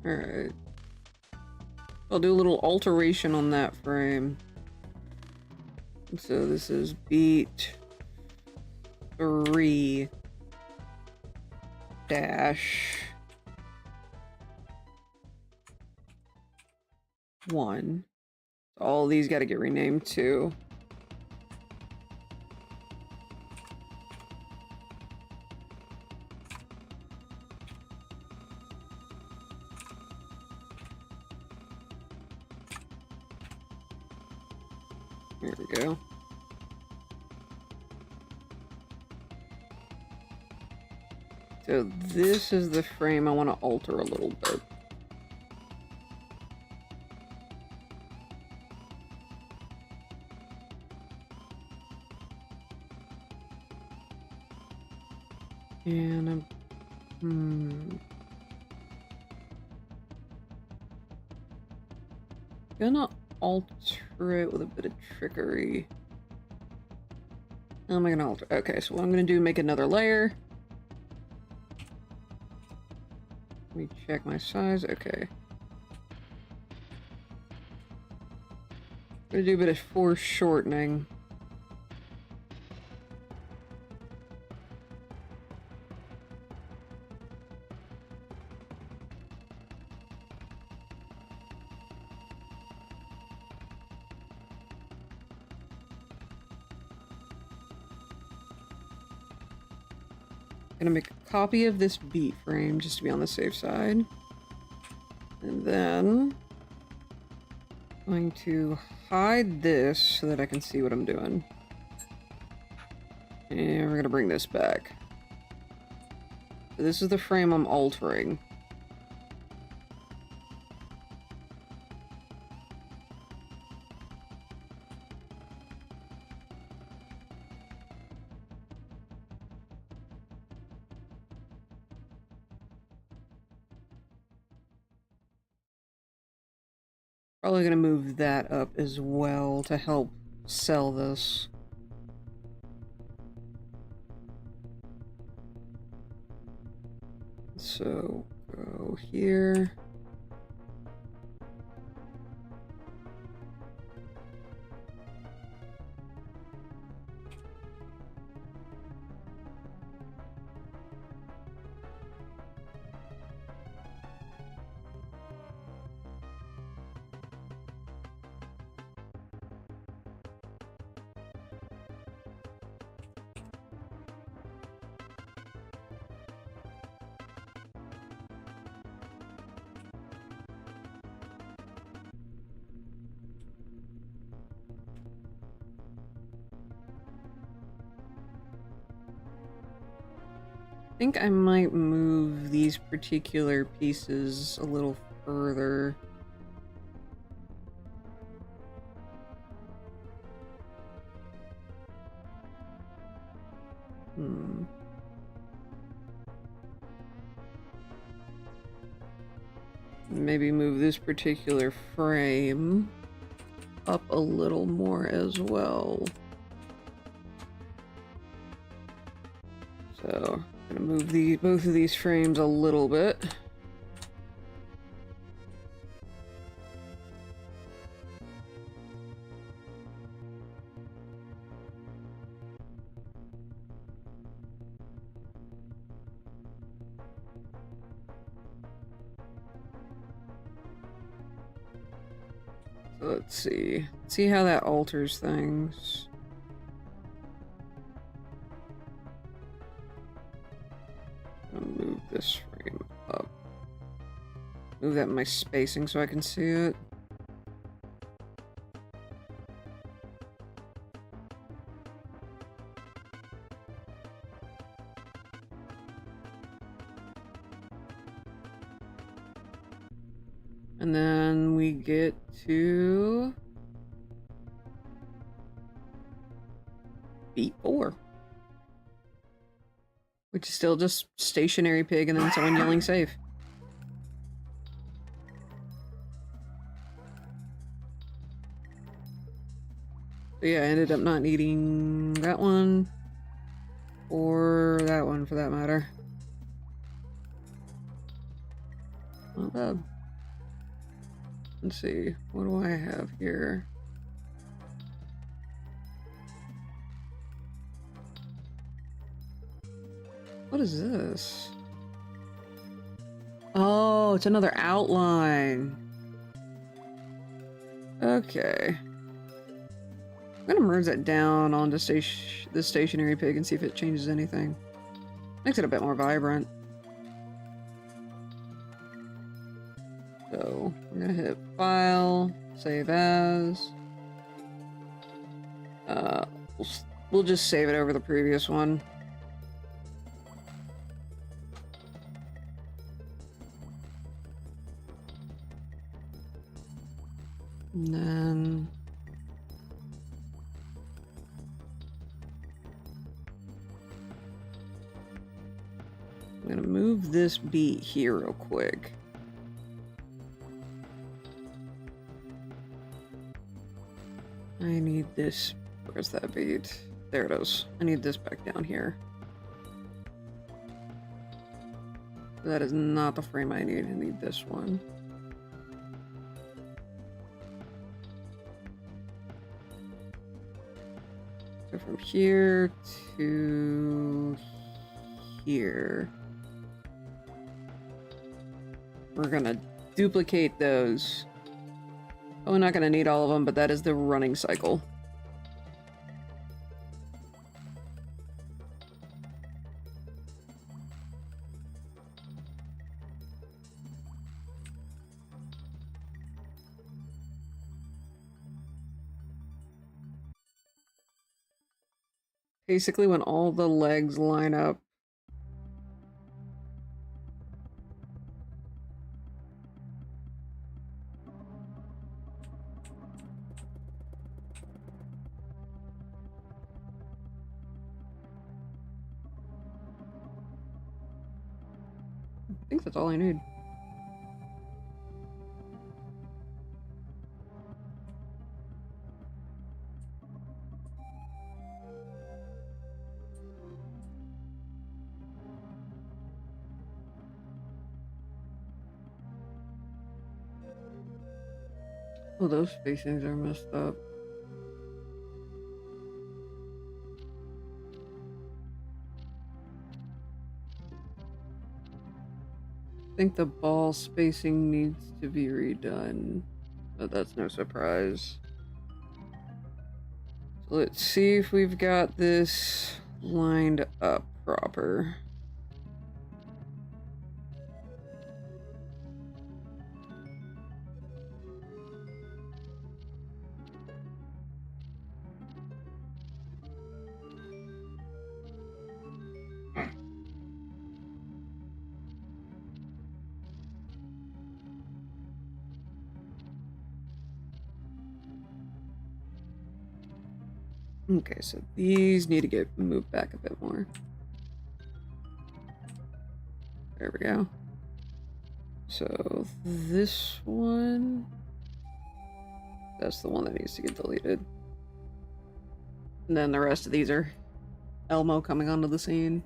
Alright. I'll do a little alteration on that frame. So this is beat 3 dash 1. All these gotta get renamed too. There we go. So this is the frame I want to alter a little bit. And I'm gonna alter it with a bit of trickery. How am I gonna alter? Okay, so what I'm gonna do, make another layer. Let me check my size. Okay. I'm gonna do a bit of foreshortening. Gonna make a copy of this beat frame just to be on the safe side. And then I'm going to hide this so that I can see what I'm doing. And we're gonna bring this back. So this is the frame I'm altering. Probably gonna move that up as well to help sell this. So go here. I think I might move these particular pieces a little further. Maybe move this particular frame up a little more as well. So I'm gonna move both of these frames a little bit. So let's see how that alters things. Move this frame up. Move that in my spacing so I can see it. And then we get to beat 4. Which is still just stationary pig and then someone yelling save. But yeah, I ended up not needing that one. Or that one for that matter. Not bad. Let's see, what do I have here? What is this? Oh, it's another outline. Okay. I'm gonna merge that down onto the stationary pig and see if it changes anything. Makes it a bit more vibrant. So, we're gonna hit File, Save As. We'll just save it over the previous one. And then... I'm gonna move this beat here real quick. I need this. Where's that beat? There it is. I need this back down here. That is not the frame I need. I need this one. So from here to here. We're gonna duplicate those. Oh, we're not gonna need all of them, but that is the running cycle. Basically, when all the legs line up. I think that's all I need. Oh, those spacings are messed up. I think the ball spacing needs to be redone, but that's no surprise. So let's see if we've got this lined up proper. Okay, so these need to get moved back a bit more. There we go. So this one, that's the one that needs to get deleted. And then the rest of these are Elmo coming onto the scene.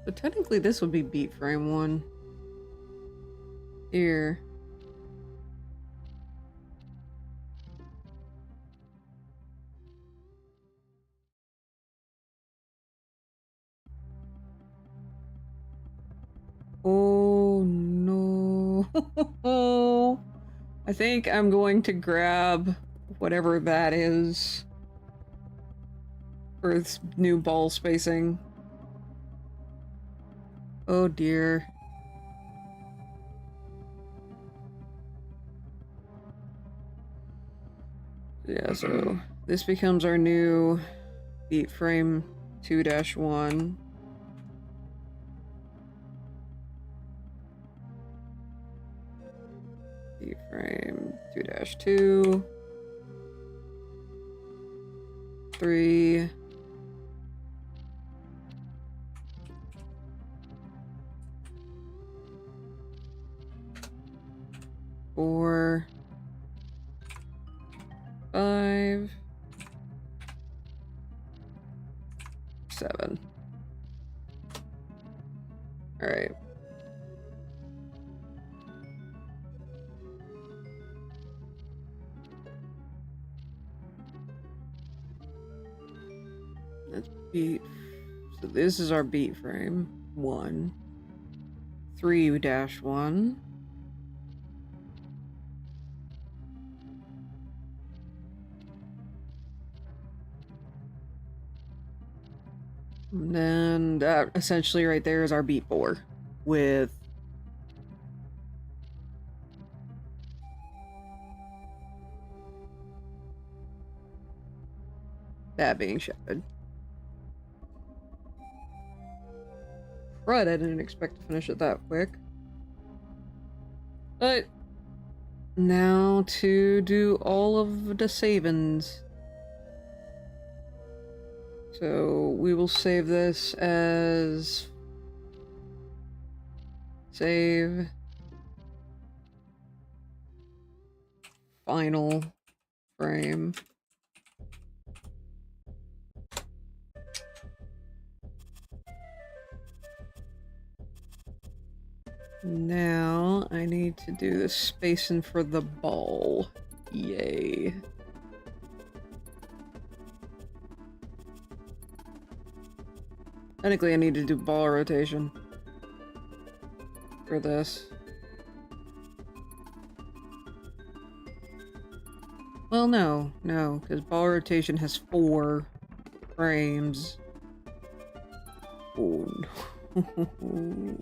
So technically this would be beat frame 1. Here. Oh no. I think I'm going to grab whatever that is for its new ball spacing. Oh dear. Yeah, so this becomes our new beat frame 2-1. Beat frame 2-2. 3. 4. 5. 7. Alright. That's beat. So this is our beat frame. 1. 3-1. And then that essentially right there is our beat 4 with that being shouted. Right, I didn't expect to finish it that quick. But now to do all of the savings. So we will save this as save final frame. Now I need to do the spacing for the ball. Yay. Technically I need to do ball rotation for this. Well, no, because ball rotation has 4 frames. Oh no.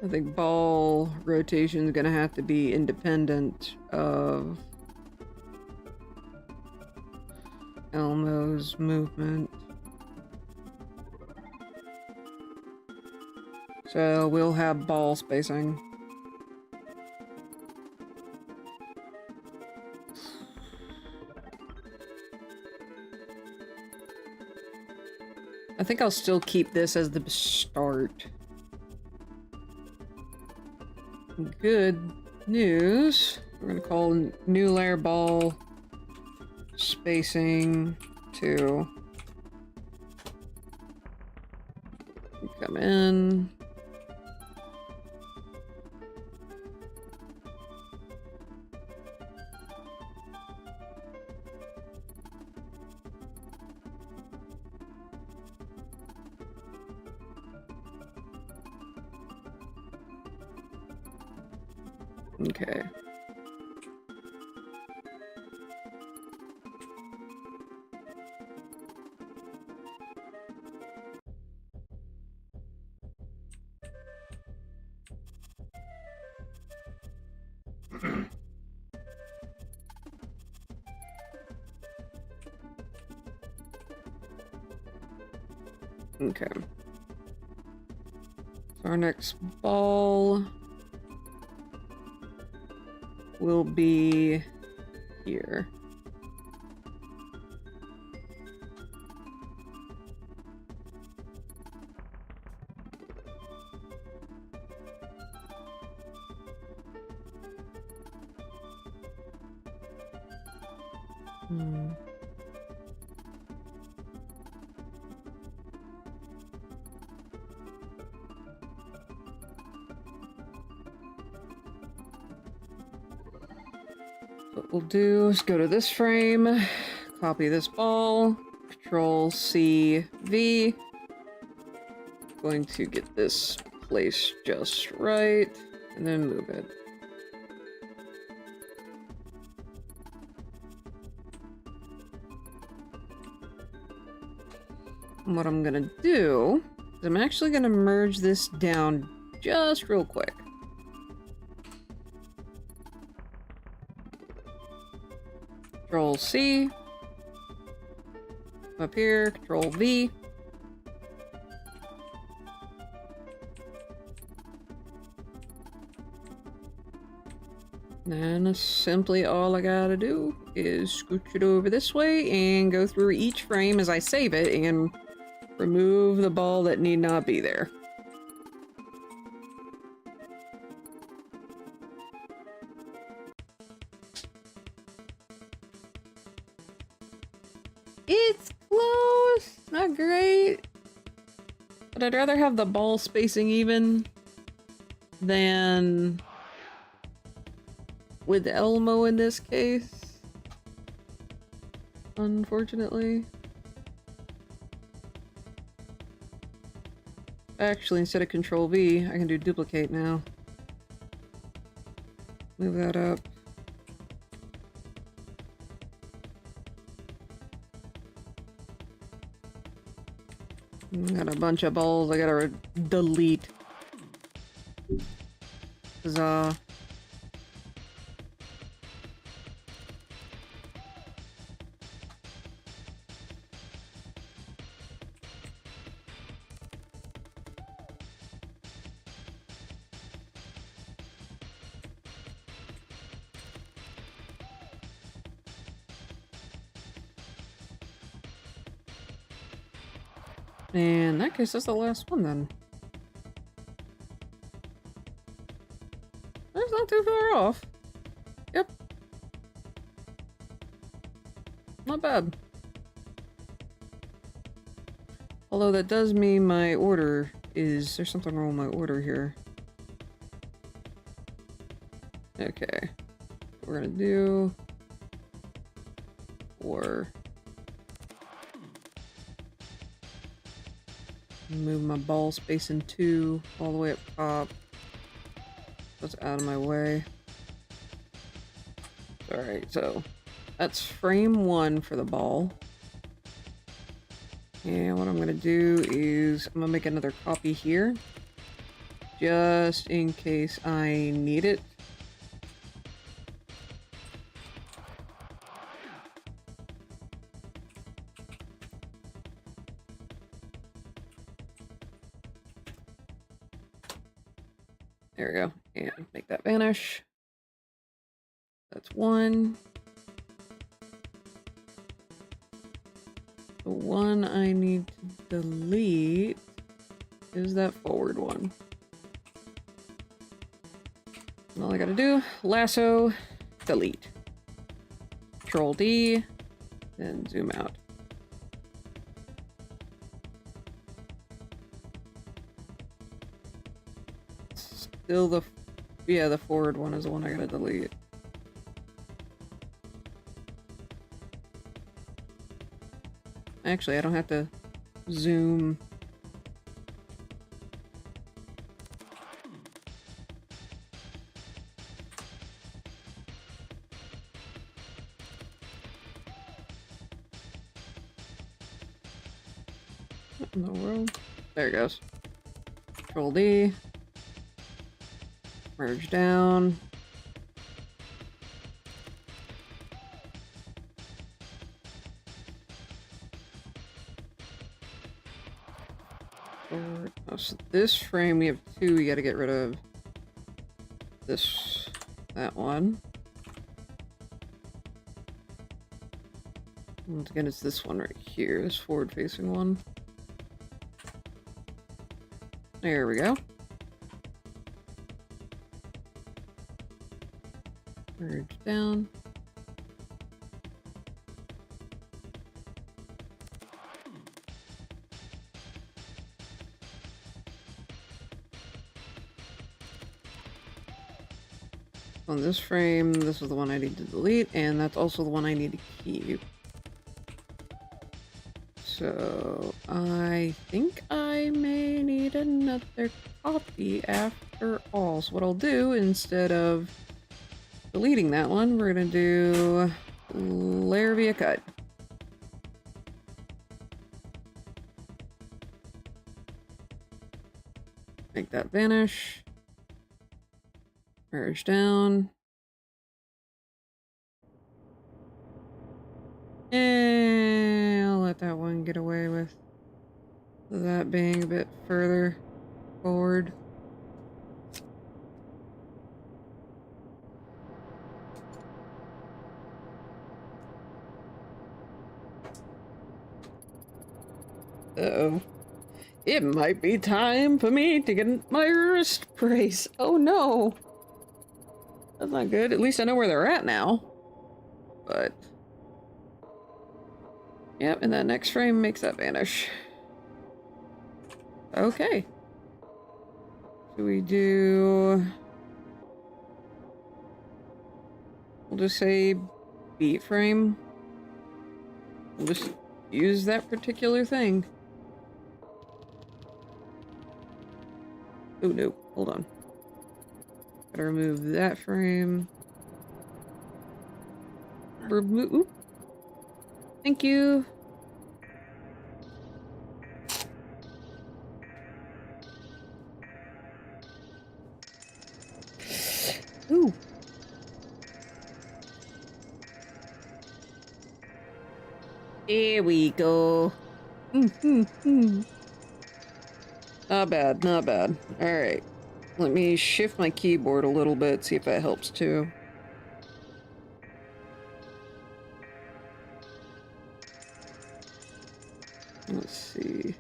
I think ball rotation is gonna have to be independent of Elmo's movement. So we'll have ball spacing. I think I'll still keep this as the start. Good news. We're gonna call new layer ball spacing 2. Come in. Okay. Okay. So our next ball will be here. What we'll do is go to this frame, copy this ball, Control C, V. Going to get this placed just right, and then move it. And what I'm gonna do is I'm actually gonna merge this down just real quick. Control C. Up here, Control V. And simply all I gotta do is scooch it over this way and go through each frame as I save it and remove the ball that need not be there. It's close. Not great. But I'd rather have the ball spacing even than with Elmo in this case. Unfortunately. Actually, instead of Control V, I can do duplicate now. Move that up. Got a bunch of balls I gotta delete. Huzzah. In that case, that's the last one then. That's not too far off. Yep. Not bad. Although that does mean my order is... There's something wrong with my order here. Okay. What we're gonna do... Move my ball space in 2 all the way up top. That's out of my way. Alright, so that's frame 1 for the ball. And what I'm gonna do is I'm gonna make another copy here. Just in case I need it. There we go. And make that vanish. That's 1. The one I need to delete is that forward one. And all I gotta do, lasso, delete. Control D, then zoom out. Still the forward one is the one I gotta delete. Actually, I don't have to zoom. What in the world? There it goes. Control D. Merge down. Forward. Oh, so this frame we have 2, we gotta get rid of that one. Once again, it's this one right here, this forward facing one. There we go. Merge down. On this frame, this is the one I need to delete, and that's also the one I need to keep. So, I think I may need another copy after all. So what I'll do, instead of deleting that one, we're gonna do layer via cut. Make that vanish. Merge down. And I'll let that one get away with that being a bit further forward. Uh-oh. It might be time for me to get my wrist brace. Oh no. That's not good. At least I know where they're at now. But Yep, and that next frame makes that vanish. Okay. So we do... We'll just say beat frame. We'll just use that particular thing. Oh no, hold on. Gotta remove that frame. Remove. Thank you. Ooh. There we go. Not bad, not bad. Alright. Let me shift my keyboard a little bit, see if that helps too. Let's see.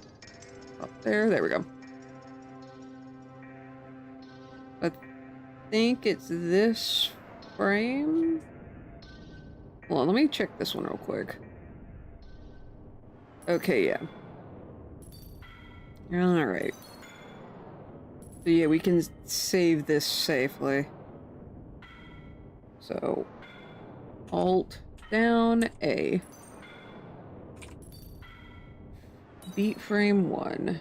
Up there we go. I think it's this frame. Hold on, let me check this one real quick. Okay, yeah. Alright. So yeah, we can save this safely. So, Alt down A. Beat frame 1.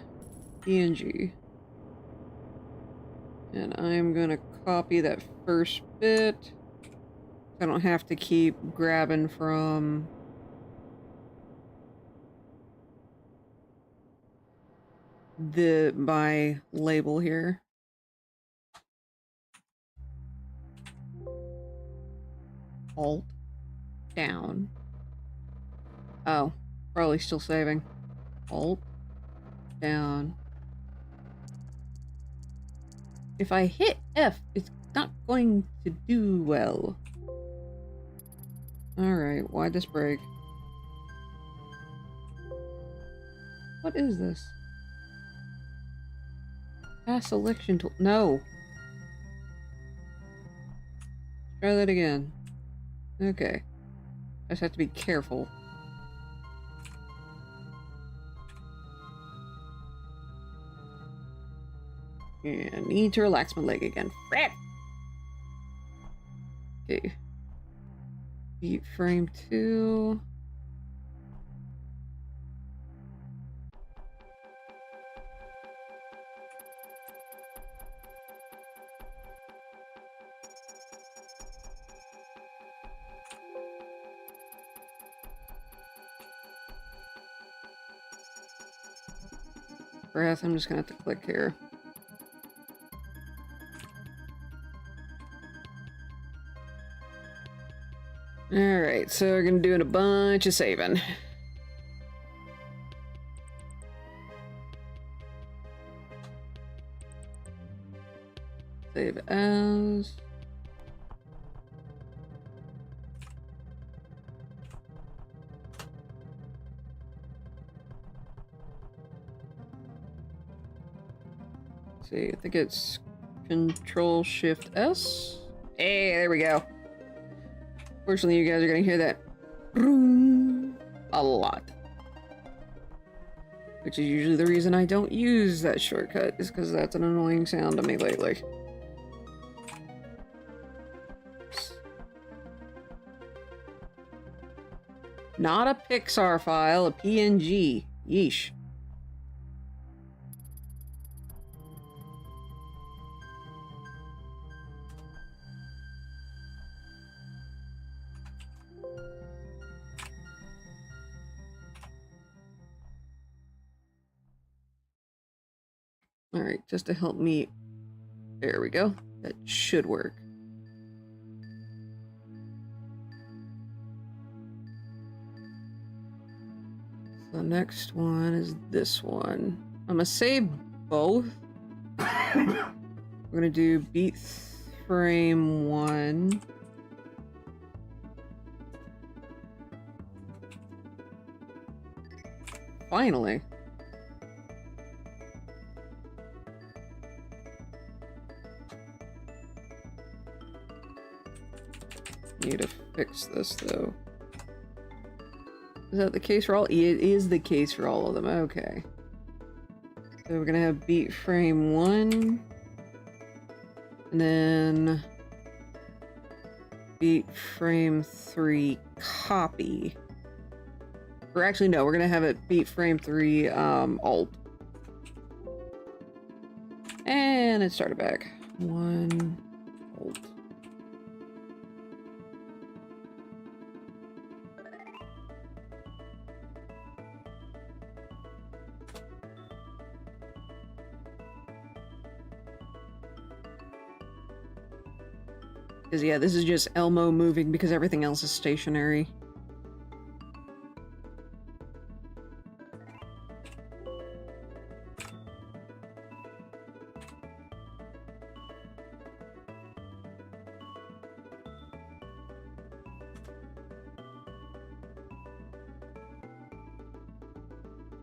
PNG. And I'm gonna copy that first bit. I don't have to keep grabbing from my label here. Alt down. Oh, probably still saving. Alt down. If I hit F, it's not going to do well. Alright, why'd this break? What is this? Pass selection tool. No! Try that again. Okay. I just have to be careful. And need to relax my leg again. Fred! Okay. Beat frame 2. Breath, I'm just gonna have to click here. Alright, so we're gonna do a bunch of saving. Save as. Let's see, I think it's Control Shift S. Hey, there we go. Fortunately, you guys are gonna hear that a lot. Which is usually the reason I don't use that shortcut, is because that's an annoying sound to me lately. Not a Pixar file, a PNG. Yeesh. Alright, just to help me. There we go. That should work. The next one is this one. I'm gonna save both. We're gonna do beat frame 1. Finally. Need to fix this though. Is that the case for all? It is the case for all of them. Okay. So we're gonna have beat frame 1. And then beat frame 3 copy. Or actually, no, we're gonna have it beat frame 3 alt. And it started back. 1 alt. Because, yeah, this is just Elmo moving because everything else is stationary.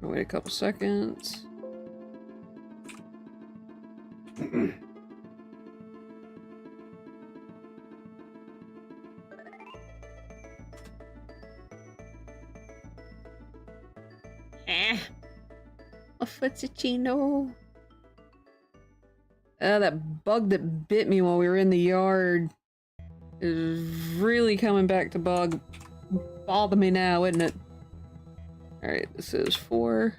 Wait a couple seconds. A footsicino. That bug that bit me while we were in the yard is really coming back to bother me now, isn't it? Alright, this is 4.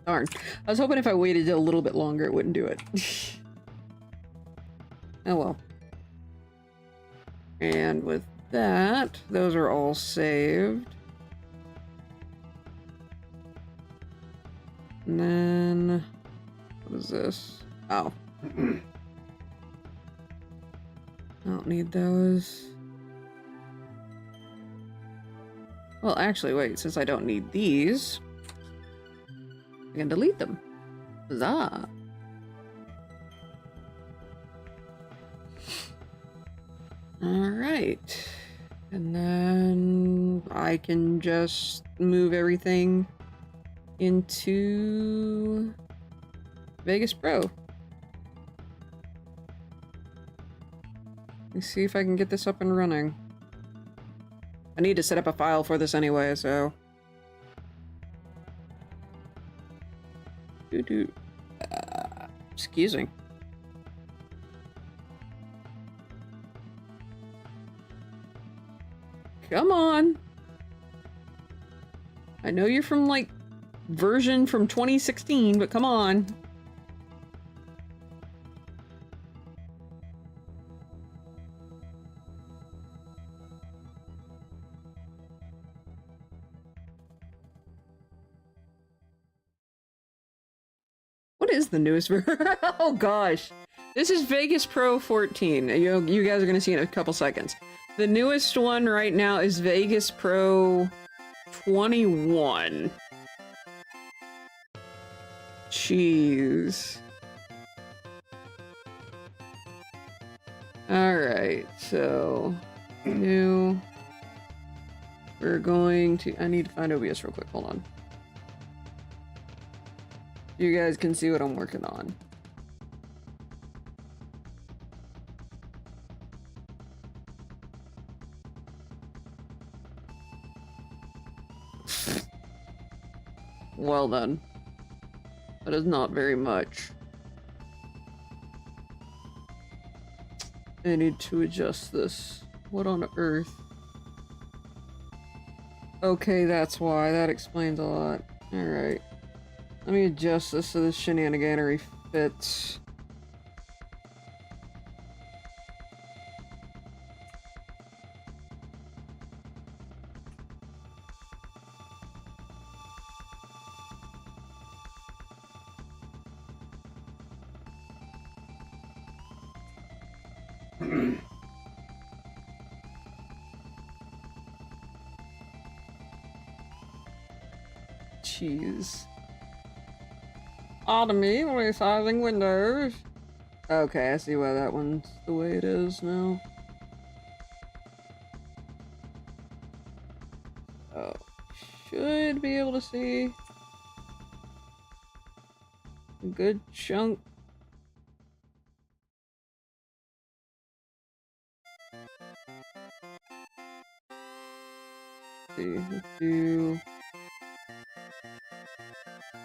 Darn. I was hoping if I waited a little bit longer it wouldn't do it. Oh well. And with that, those are all saved. And then... what is this? Oh. I don't need those. Well, actually, wait, since I don't need these, I can delete them. Huzzah! Alright. And then I can just move everything into Vegas Pro. Let's see if I can get this up and running. I need to set up a file for this anyway, so... excuse me. Come on! I know you're from, like, version from 2016, but come on. What is the newest version? Oh gosh. This is Vegas Pro 14. You guys are gonna see in a couple seconds. The newest one right now is Vegas Pro 21. Jeez. Alright, so... new... we're going to... I need to find OBS real quick, hold on. You guys can see what I'm working on. Well then. That is not very much. I need to adjust this. What on earth? Okay, that's why. That explains a lot. Alright. Let me adjust this so this shenaniganery fits. Jeez. Autonomy, resizing windows. Okay, I see why that one's the way it is now. Oh, should be able to see a good chunk. Let's do.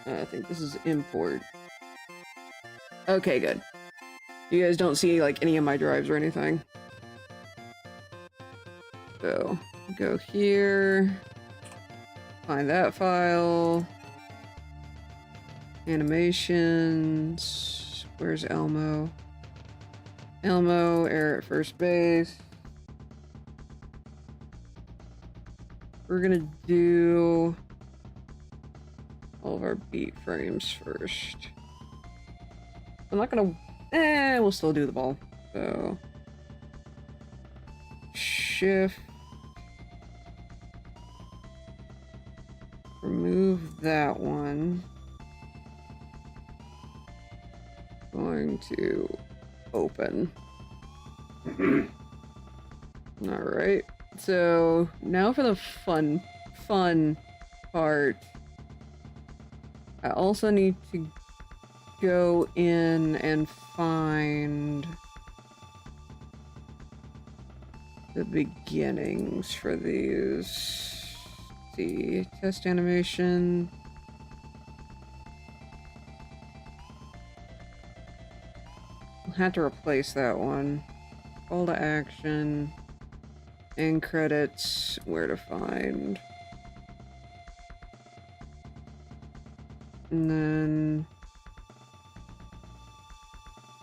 I think this is import. Okay, good. You guys don't see like any of my drives or anything. So go here, find that file, animations. Where's Elmo? Elmo, error at first base. We're gonna do all of our beat frames first. I'm not gonna. We'll still do the ball. So shift. Remove that one. Going to open. Alright. So now for the fun part. I also need to go in and find the beginnings for these. Let's see, test animation. I'll have to replace that one. Call to action. End credits. Where to find. And then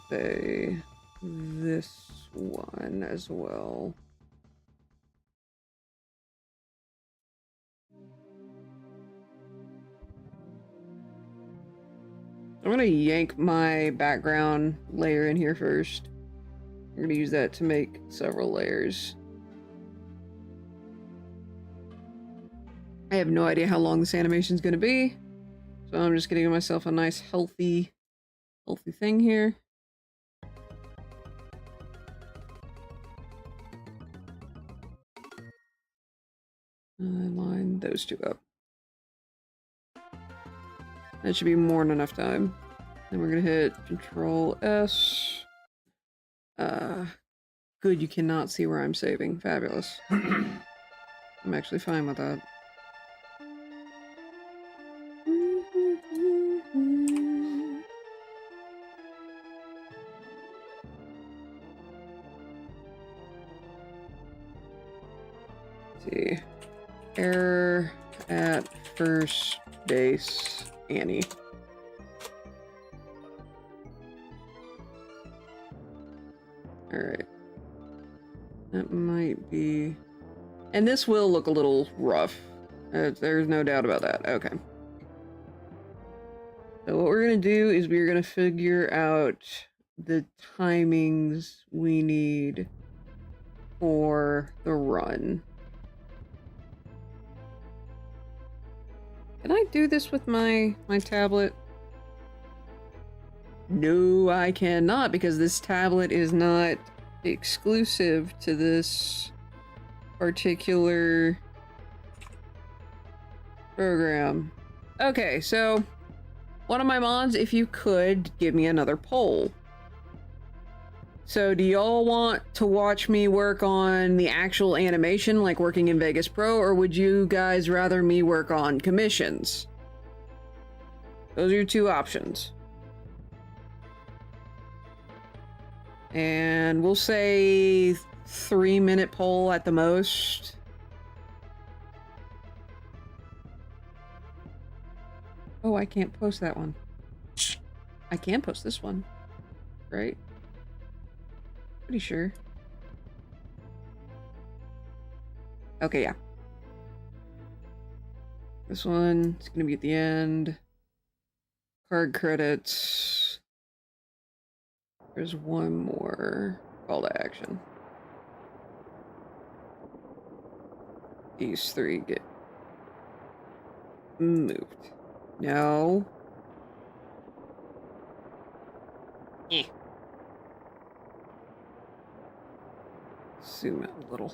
say this one as well. I'm gonna yank my background layer in here first. I'm gonna use that to make several layers. I have no idea how long this animation is gonna be, so I'm just gonna give myself a nice healthy thing here. And line those two up. That should be more than enough time. Then we're gonna hit Control S. Good, you cannot see where I'm saving. Fabulous. I'm actually fine with that. Let's see. Error at first base, Annie. Alright. That might be... And this will look a little rough. There's no doubt about that. Okay. So what we're going to do is we're going to figure out the timings we need for the run. Can I do this with my tablet? No, I cannot, because this tablet is not exclusive to this particular program. Okay, so one of my mods, if you could, give me another poll. So do y'all want to watch me work on the actual animation, like working in Vegas Pro, or would you guys rather me work on commissions? Those are your two options. And we'll say 3-minute poll at the most. Oh, I can't post that one. I can post this one, right? Pretty sure. Okay, yeah. This one is gonna be at the end. Card credits. There's one more call to action. These three get moved. No. Eh. Zoom out a little.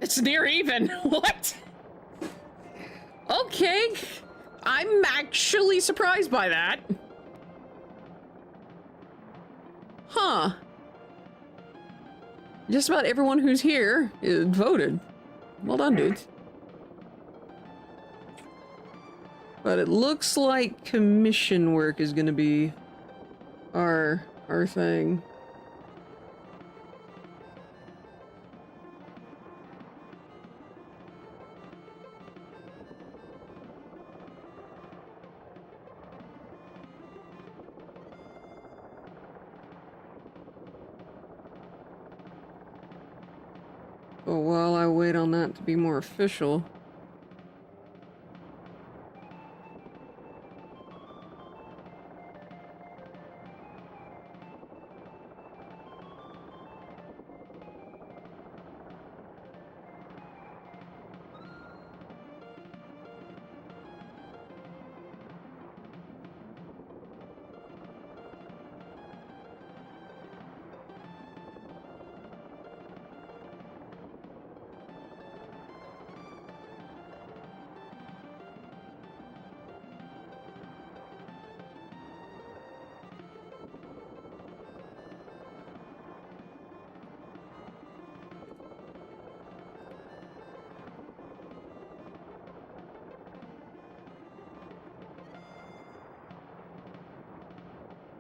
It's near even. What? Okay. I'm actually surprised by that. Huh. Just about everyone who's here voted. Well done, dudes. But it looks like commission work is gonna be our thing. But while I wait on that to be more official.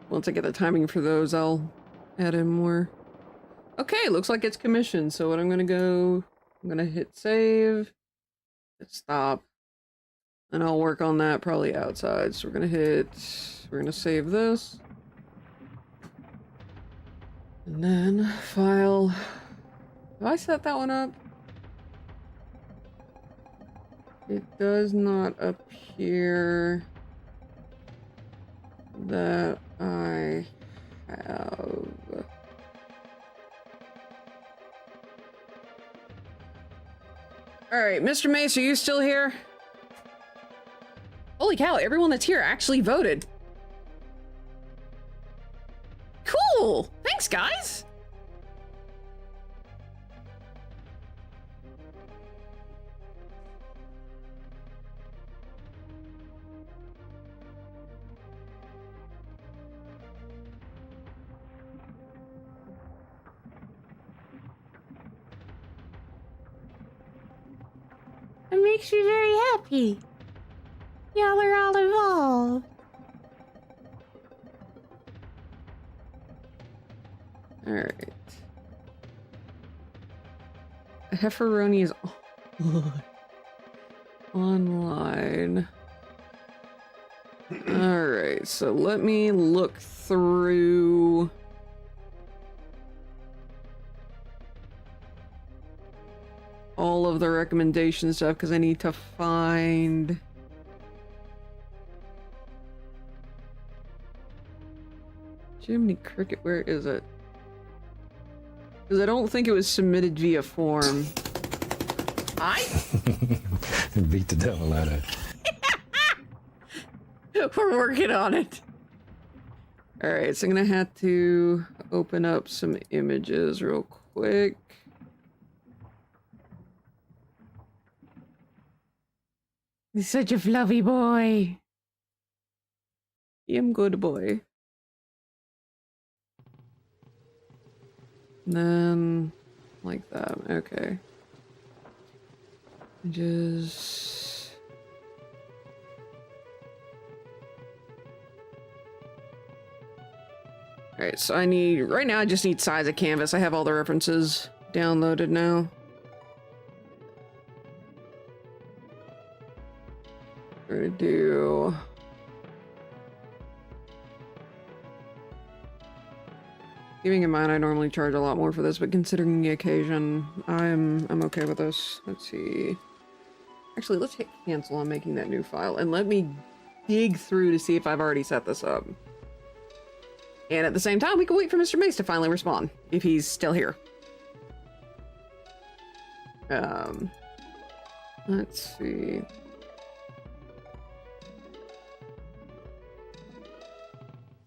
Once I get the timing for those, I'll add in more. Okay, looks like it's commissioned. So what I'm gonna hit save, hit stop, and I'll work on that probably outside. So we're gonna save this. And then file. Have I set that one up? It does not appear that I have. Alright, Mr. Mace, are you still here? Holy cow, everyone that's here actually voted. Cool! Thanks, guys! It makes me very happy. Y'all are all involved. Alright. Hefferoni is online. Alright, so let me look through. All of the recommendation stuff because I need to find Jiminy Cricket. Where is it? Because I don't think it was submitted via form. Beat the devil out of it. We're working on it. Alright, so I'm gonna have to open up some images real quick. He's such a fluffy boy. I'm good boy. Then, like that. Okay. Just... Alright, so right now I just need size of canvas. I have all the references downloaded now. We're gonna do... Keeping in mind I normally charge a lot more for this, but considering the occasion, I'm okay with this. Let's see. Actually, let's hit cancel on making that new file, and let me dig through to see if I've already set this up. And at the same time, we can wait for Mr. Mace to finally respond, if he's still here. Let's see.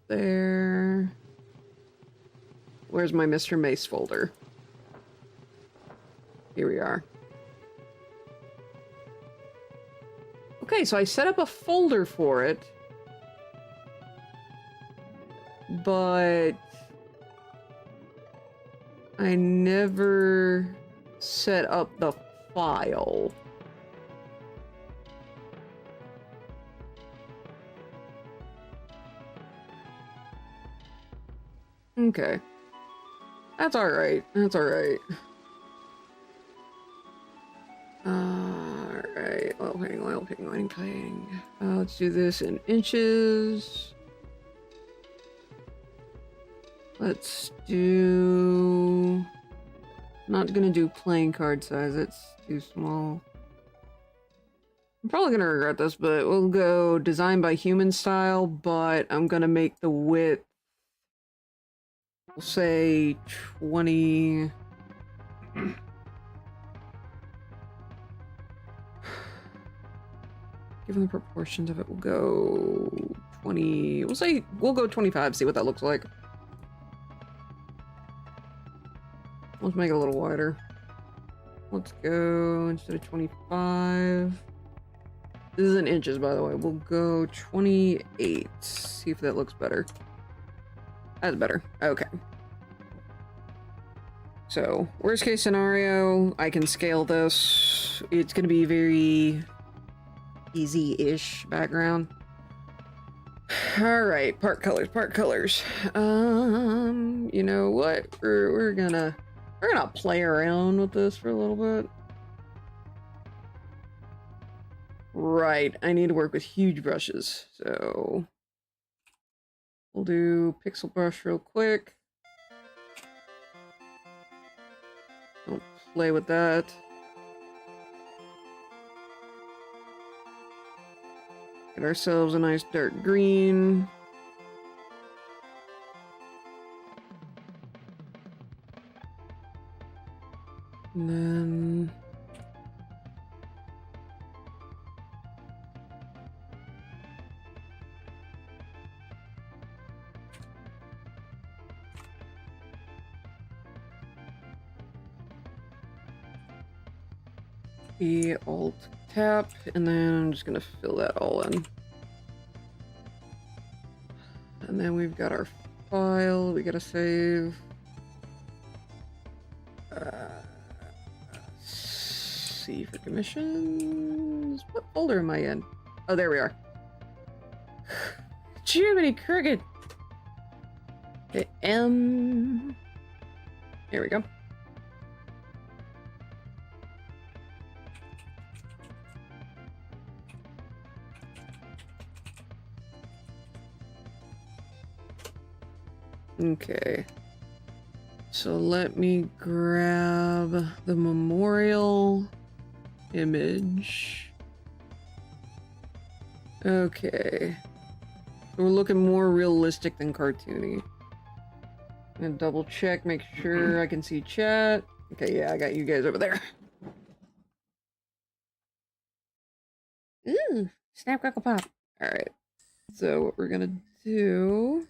There. Where's my Mr. Mace folder? Here we are. Okay, so I set up a folder for it. But I never set up the file. Okay. That's alright. That's alright. Alright. Oil painting. Let's do this in inches. Let's do... Not gonna do playing card size. It's too small. I'm probably gonna regret this, but we'll go design by human style, but I'm gonna make the width, we'll say 20... Given the proportions of it, we'll go 20... We'll go 25, see what that looks like. Let's make it a little wider. Let's go, instead of 25... This is in inches, by the way. We'll go 28. See if that looks better. That's better. Okay. So, worst case scenario, I can scale this. It's gonna be very easy-ish background. Alright, part colors. You know what? We're gonna play around with this for a little bit. Right, I need to work with huge brushes, so we'll do pixel brush real quick. I'll play with that. Get ourselves a nice dark green. And then Alt tap, and then I'm just gonna fill that all in. And then we've got our file we gotta save. See for commissions. What folder am I in? Oh, there we are. Jiminy Cricket. Okay, M. Here we go. Okay. So let me grab the memorial image. Okay. So we're looking more realistic than cartoony. I'm gonna double check, make sure I can see chat. Okay, yeah, I got you guys over there. Ooh, snap, crackle, pop. Alright. So what we're gonna do...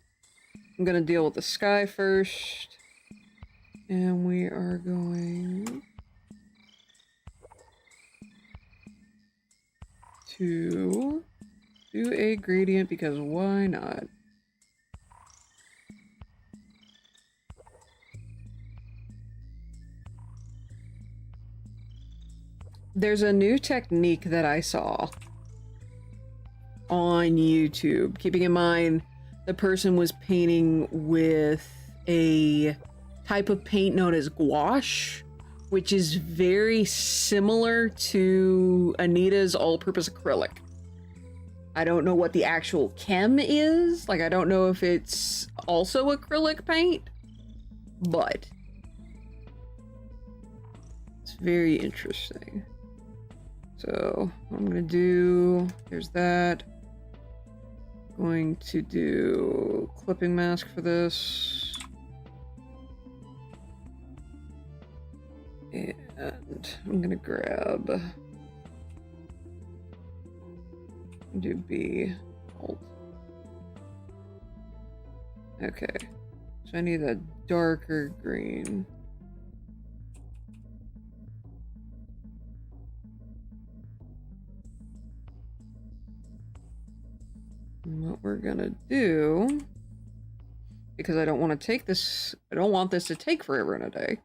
I'm gonna deal with the sky first. And we are going to do a gradient because why not? There's a new technique that I saw on YouTube. Keeping in mind, the person was painting with a type of paint known as gouache, which is very similar to Anita's all-purpose acrylic. I don't know what the actual chem is. Like, I don't know if it's also acrylic paint, but it's very interesting. So what I'm gonna do, here's that. Going to do clipping mask for this. And I'm gonna grab, do B, Alt. Okay, so I need a darker green. And what we're gonna do, because I don't want to take this, I don't want this to take forever and a day.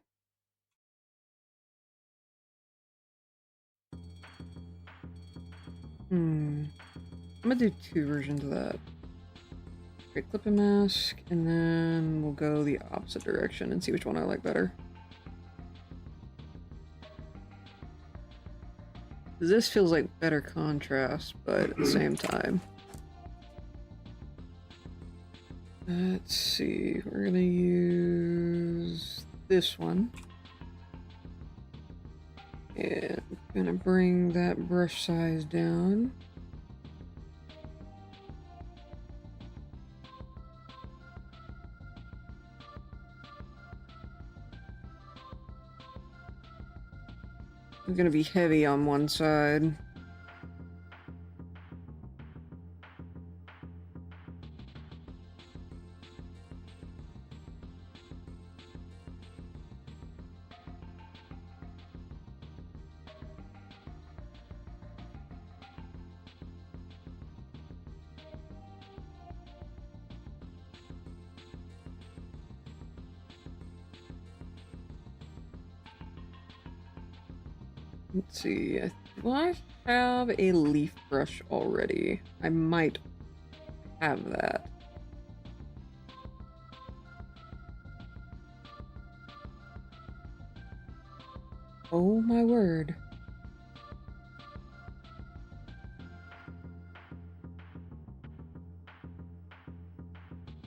I'm gonna do 2 versions of that. Great clipping mask, and then we'll go the opposite direction and see which one I like better. This feels like better contrast, but at the same time. Let's see, we're gonna use this one. And I'm gonna bring that brush size down. It's gonna be heavy on one side. Let's see, do I have a leaf brush already? I might have that. Oh my word.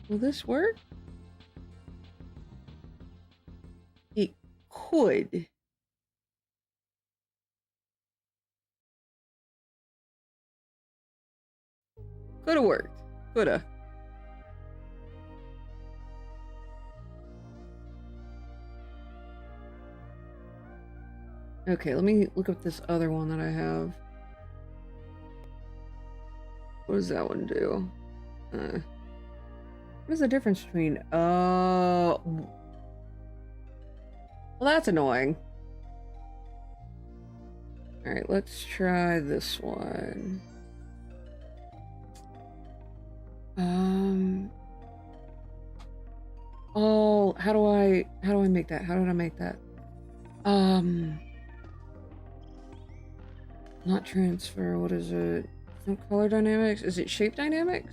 Will this work? It could. Coulda worked. Coulda. Okay, let me look up this other one that I have. What does that one do? What is the difference between... well, that's annoying. Alright, let's try this one. Oh, how do I make that? How did I make that? Not transfer, what is it? No color dynamics? Is it shape dynamics?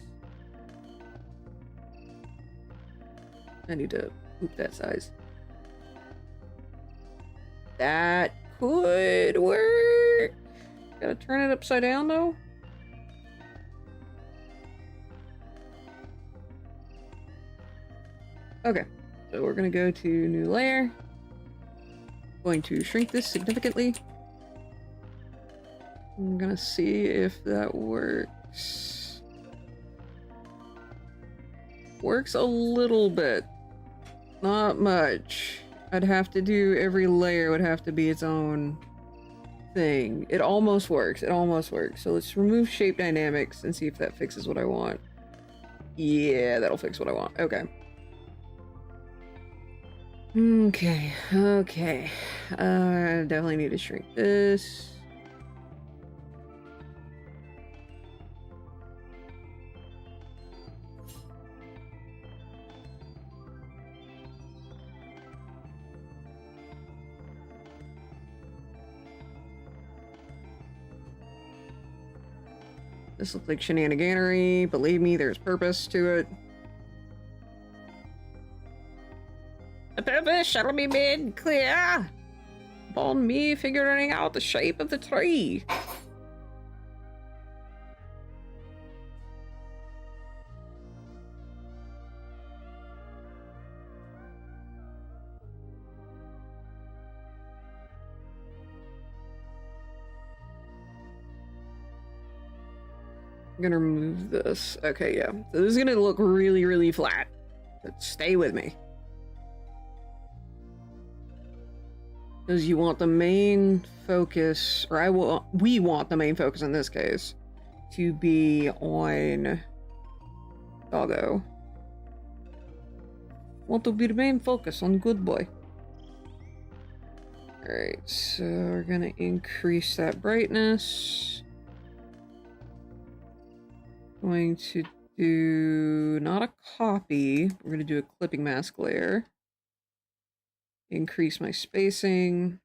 I need to hoop that size. That could work. Gotta turn it upside down though. Okay, so we're gonna go to new layer. Going to shrink this significantly. I'm gonna see if that works. Works a little bit. Not much. I'd have to do, every layer would have to be its own thing. It almost works. It almost works. So let's remove shape dynamics and see if that fixes what I want. Yeah, that'll fix what I want. Okay. Okay. Okay. I definitely need to shrink this. This looks like shenaniganery. Believe me, there's purpose to it. The purpose shall be made clear upon me figuring out the shape of the tree. I'm gonna remove this. Okay, yeah. So this is gonna look really, really flat. But stay with me. Because you want the main focus, or we want the main focus in this case to be on Doggo. Want to be the main focus on Good Boy. Alright, so we're gonna increase that brightness. Going to do not a copy, we're gonna do a clipping mask layer. Increase my spacing.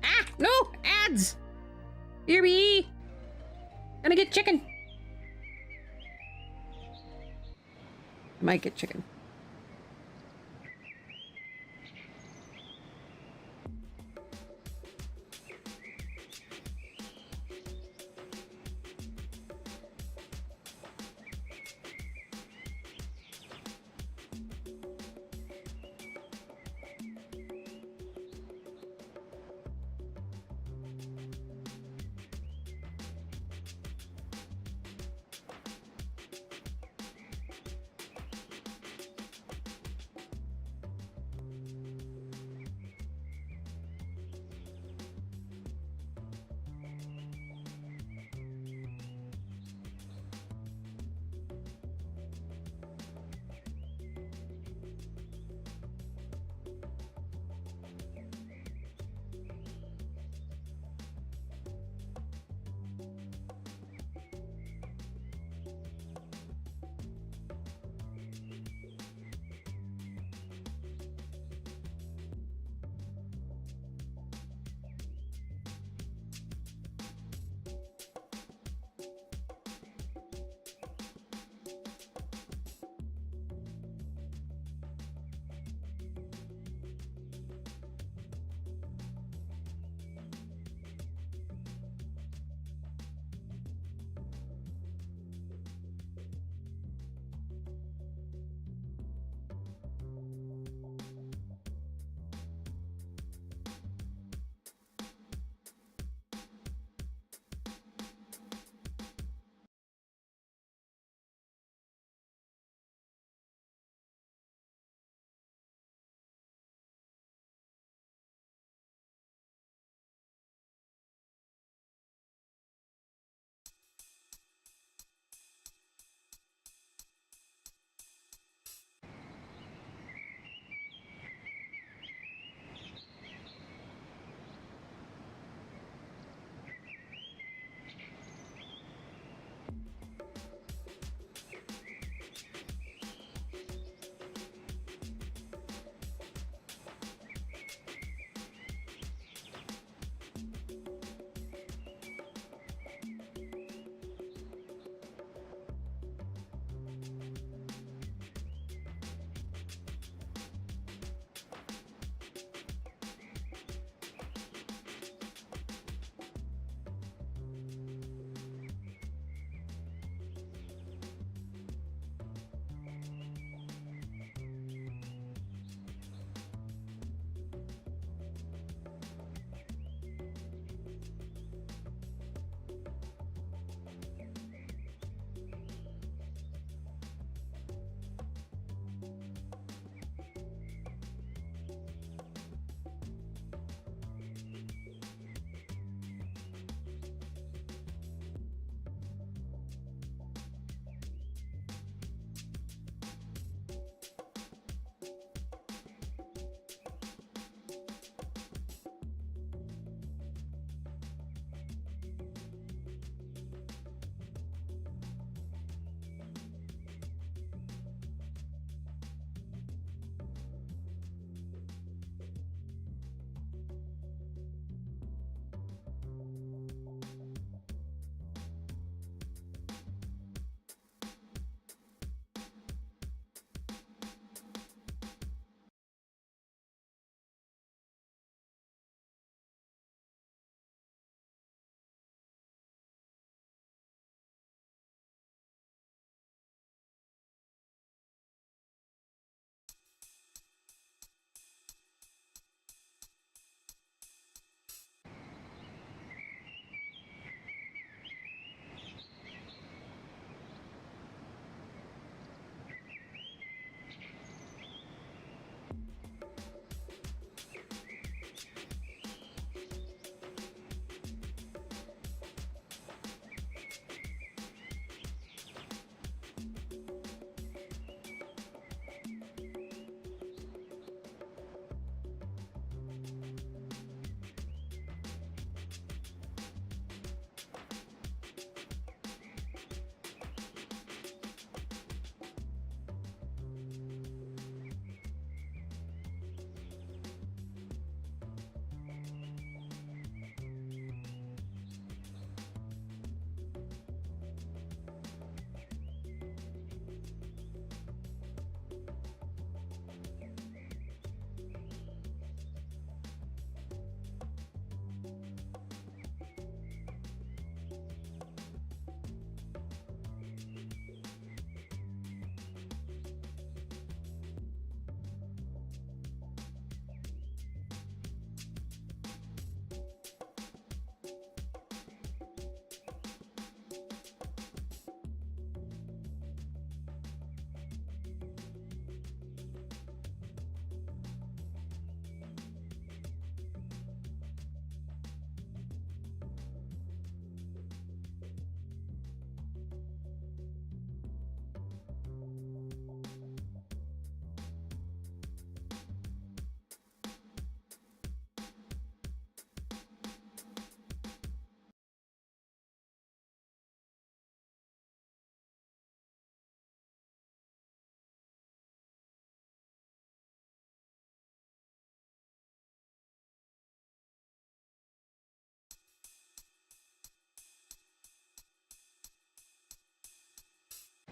Ah! No! Ads! Here we gonna get chicken. I might get chicken.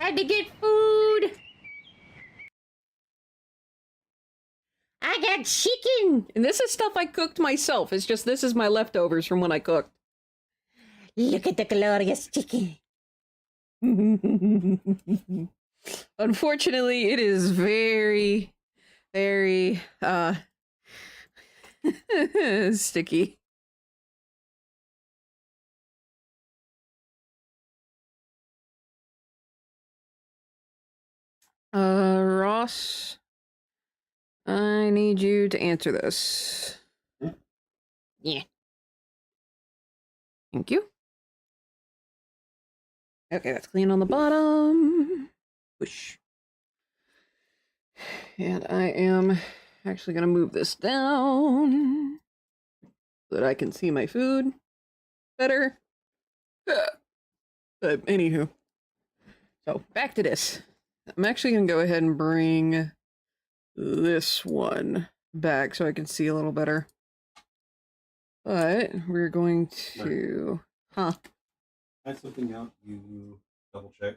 Had to get food. I got chicken. And this is stuff I cooked myself. It's just this is my leftovers from when I cooked. Look at the glorious chicken. Unfortunately, it is very, very, sticky. Ross, I need you to answer this. Yeah. Thank you. Okay, that's clean on the bottom. Whoosh. And I am actually going to move this down so that I can see my food better. But anywho, so back to this. I'm actually going to go ahead and bring this one back so I can see a little better. But we're going to... Huh. Find something out, you double check.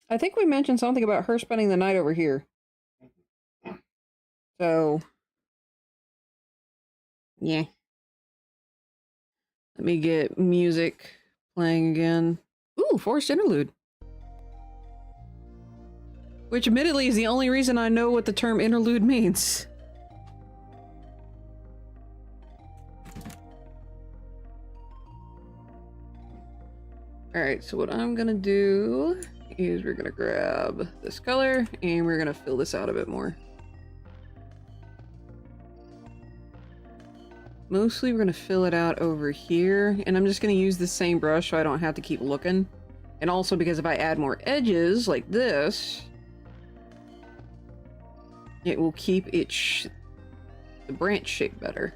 I think we mentioned something about her spending the night over here. So... yeah. Let me get music playing again. Ooh, forced interlude. Which admittedly is the only reason I know what the term interlude means. Alright, so what I'm gonna do is we're gonna grab this color and we're gonna fill this out a bit more. Mostly we're gonna fill it out over here, and I'm just gonna use the same brush so I don't have to keep looking. And also because if I add more edges like this, it will keep it the branch shape better.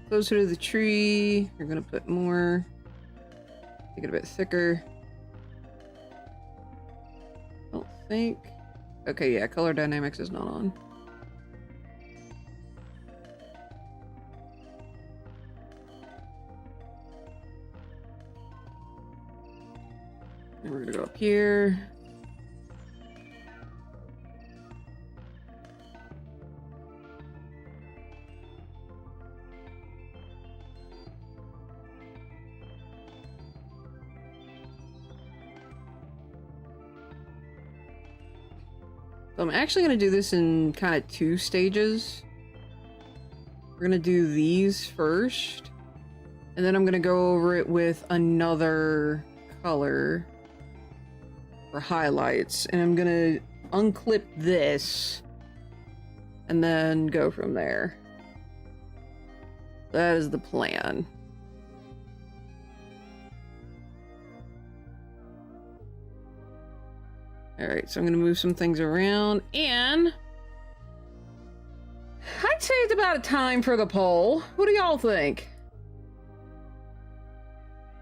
Closer to the tree, you're gonna put more, make it a bit thicker. I don't think. Okay, yeah, color dynamics is not on. And we're gonna go up here. So I'm actually going to do this in kind of 2 stages. We're going to do these first, and then I'm going to go over it with another color for highlights, and I'm going to unclip this and then go from there. That is the plan. Alright, so I'm gonna move some things around, and I'd say it's about time for the poll. What do y'all think?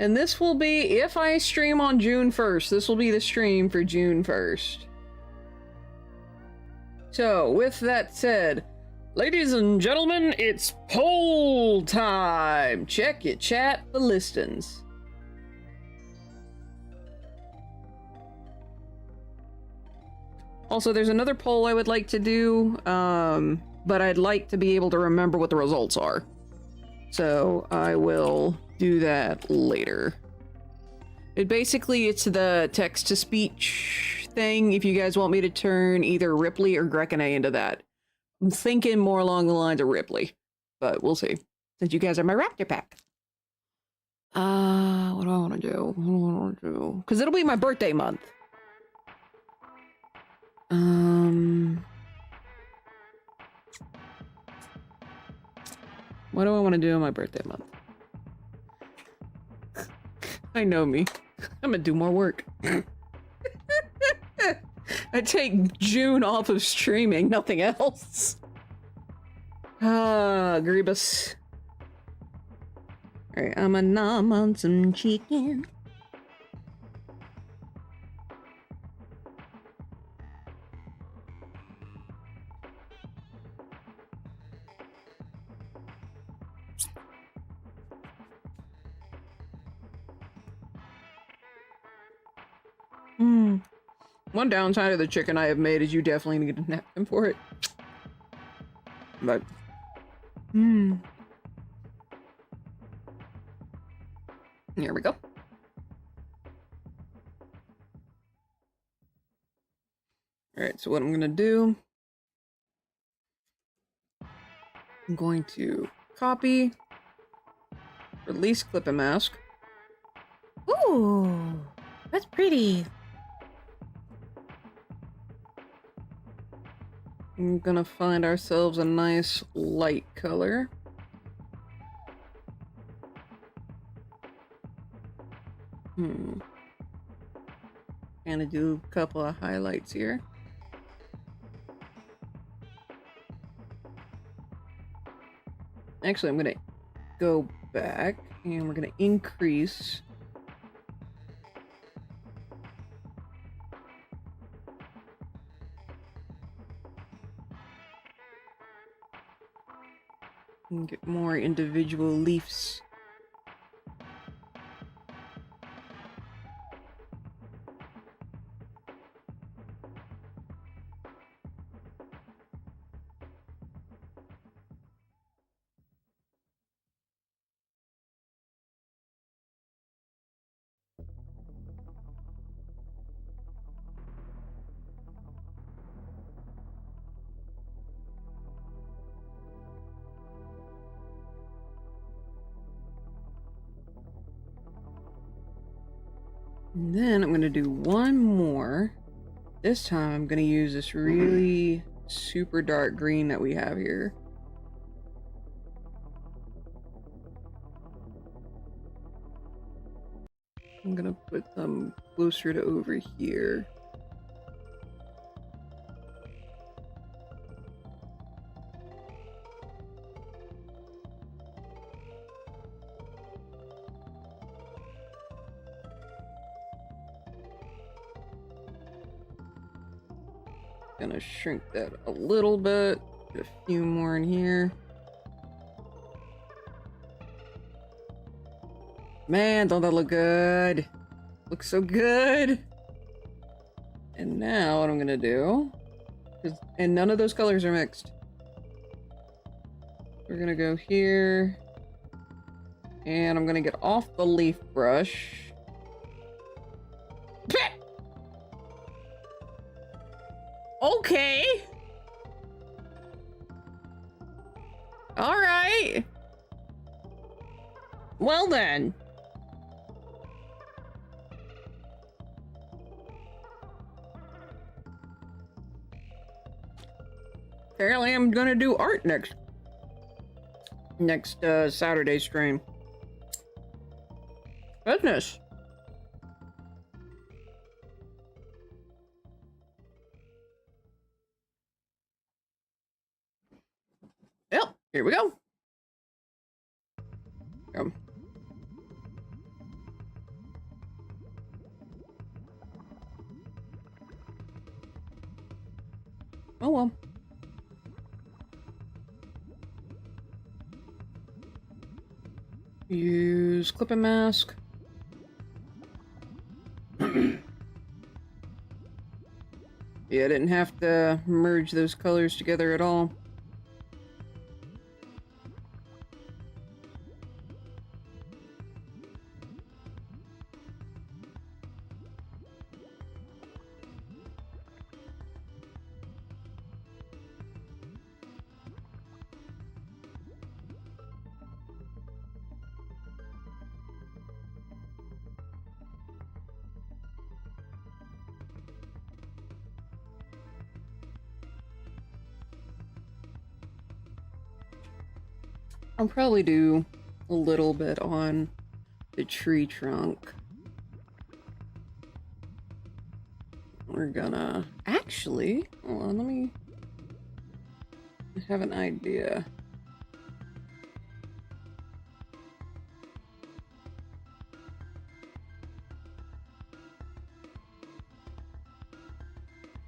And this will be, if I stream on June 1st, this will be the stream for June 1st. So, with that said, ladies and gentlemen, it's poll time! Check your chat for listings. Also, there's another poll I would like to do, but I'd like to be able to remember what the results are. So I will do that later. It's the text-to-speech thing, if you guys want me to turn either Ripley or Grekine into that. I'm thinking more along the lines of Ripley, but we'll see. Since you guys are my Raptor Pack. What do I want to do? What do I want to do? Because it'll be my birthday month. What do I want to do on my birthday month? I know me. I'm gonna do more work. I take June off of streaming, nothing else. Grievous. Alright, I'm a nom on some chicken. Hmm. One downside of the chicken I have made is you definitely need a napkin for it. But Hmm. here we go. Alright, so what I'm gonna do, I'm going to copy, release clip and mask. Ooh, that's pretty. I'm gonna find ourselves a nice light color. Gonna do a couple of highlights here. Actually, I'm gonna go back and we're gonna increase. And get more individual leaves. And then I'm gonna do one more. This time I'm gonna use this really super dark green that we have here. I'm gonna put them closer to over here. Gonna shrink that a little bit. Put a few more in here. Man, don't that look good? Looks so good. And now what I'm gonna do, and none of those colors are mixed. We're gonna go here, and I'm gonna get off the leaf brush. Okay. All right. Well then. Apparently I'm gonna do art next Saturday stream. Goodness. Yep, here we go. Come. Oh well. Use clip and mask. Yeah, I didn't have to merge those colors together at all. I'll probably do a little bit on the tree trunk. We're gonna... Actually, hold on, let me have an idea.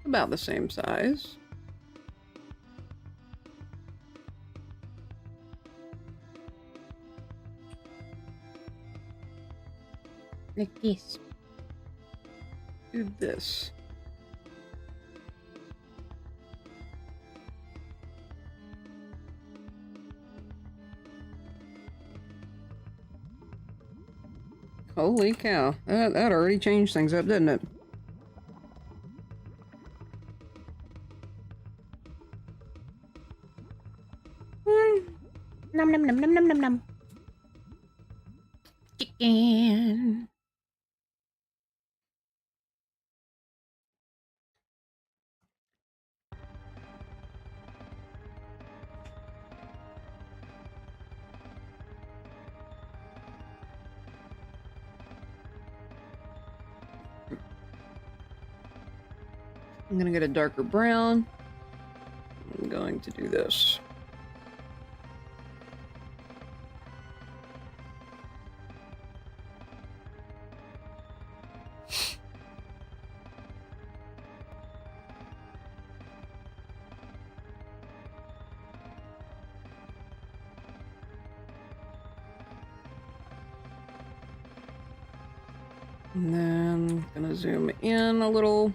About the same size. Like this. do this. Holy cow. That already changed things up, didn't it? Num num num num num num num. Chicken. I'm gonna get a darker brown. I'm going to do this. And then gonna zoom in a little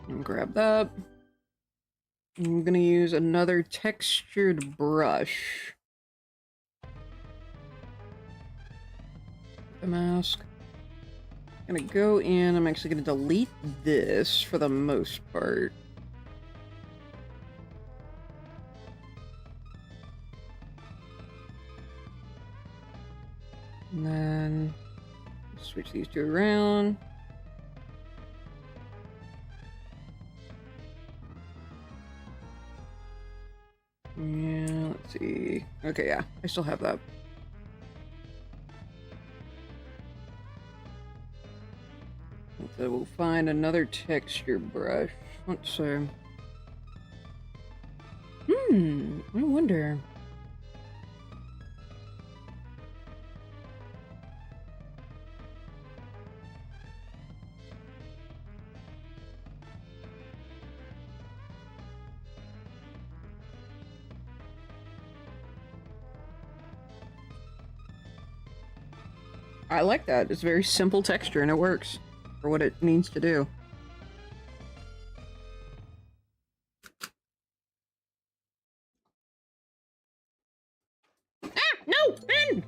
and grab that. I'm gonna use another textured brush. The mask. I'm gonna go in. I'm actually gonna delete this for the most part. And then switch these two around. Yeah, let's see. Okay, yeah, I still have that. So we'll find another texture brush. Let's see. I wonder. I like that. It's very simple texture and it works for what it needs to do. Ah, no, Ben.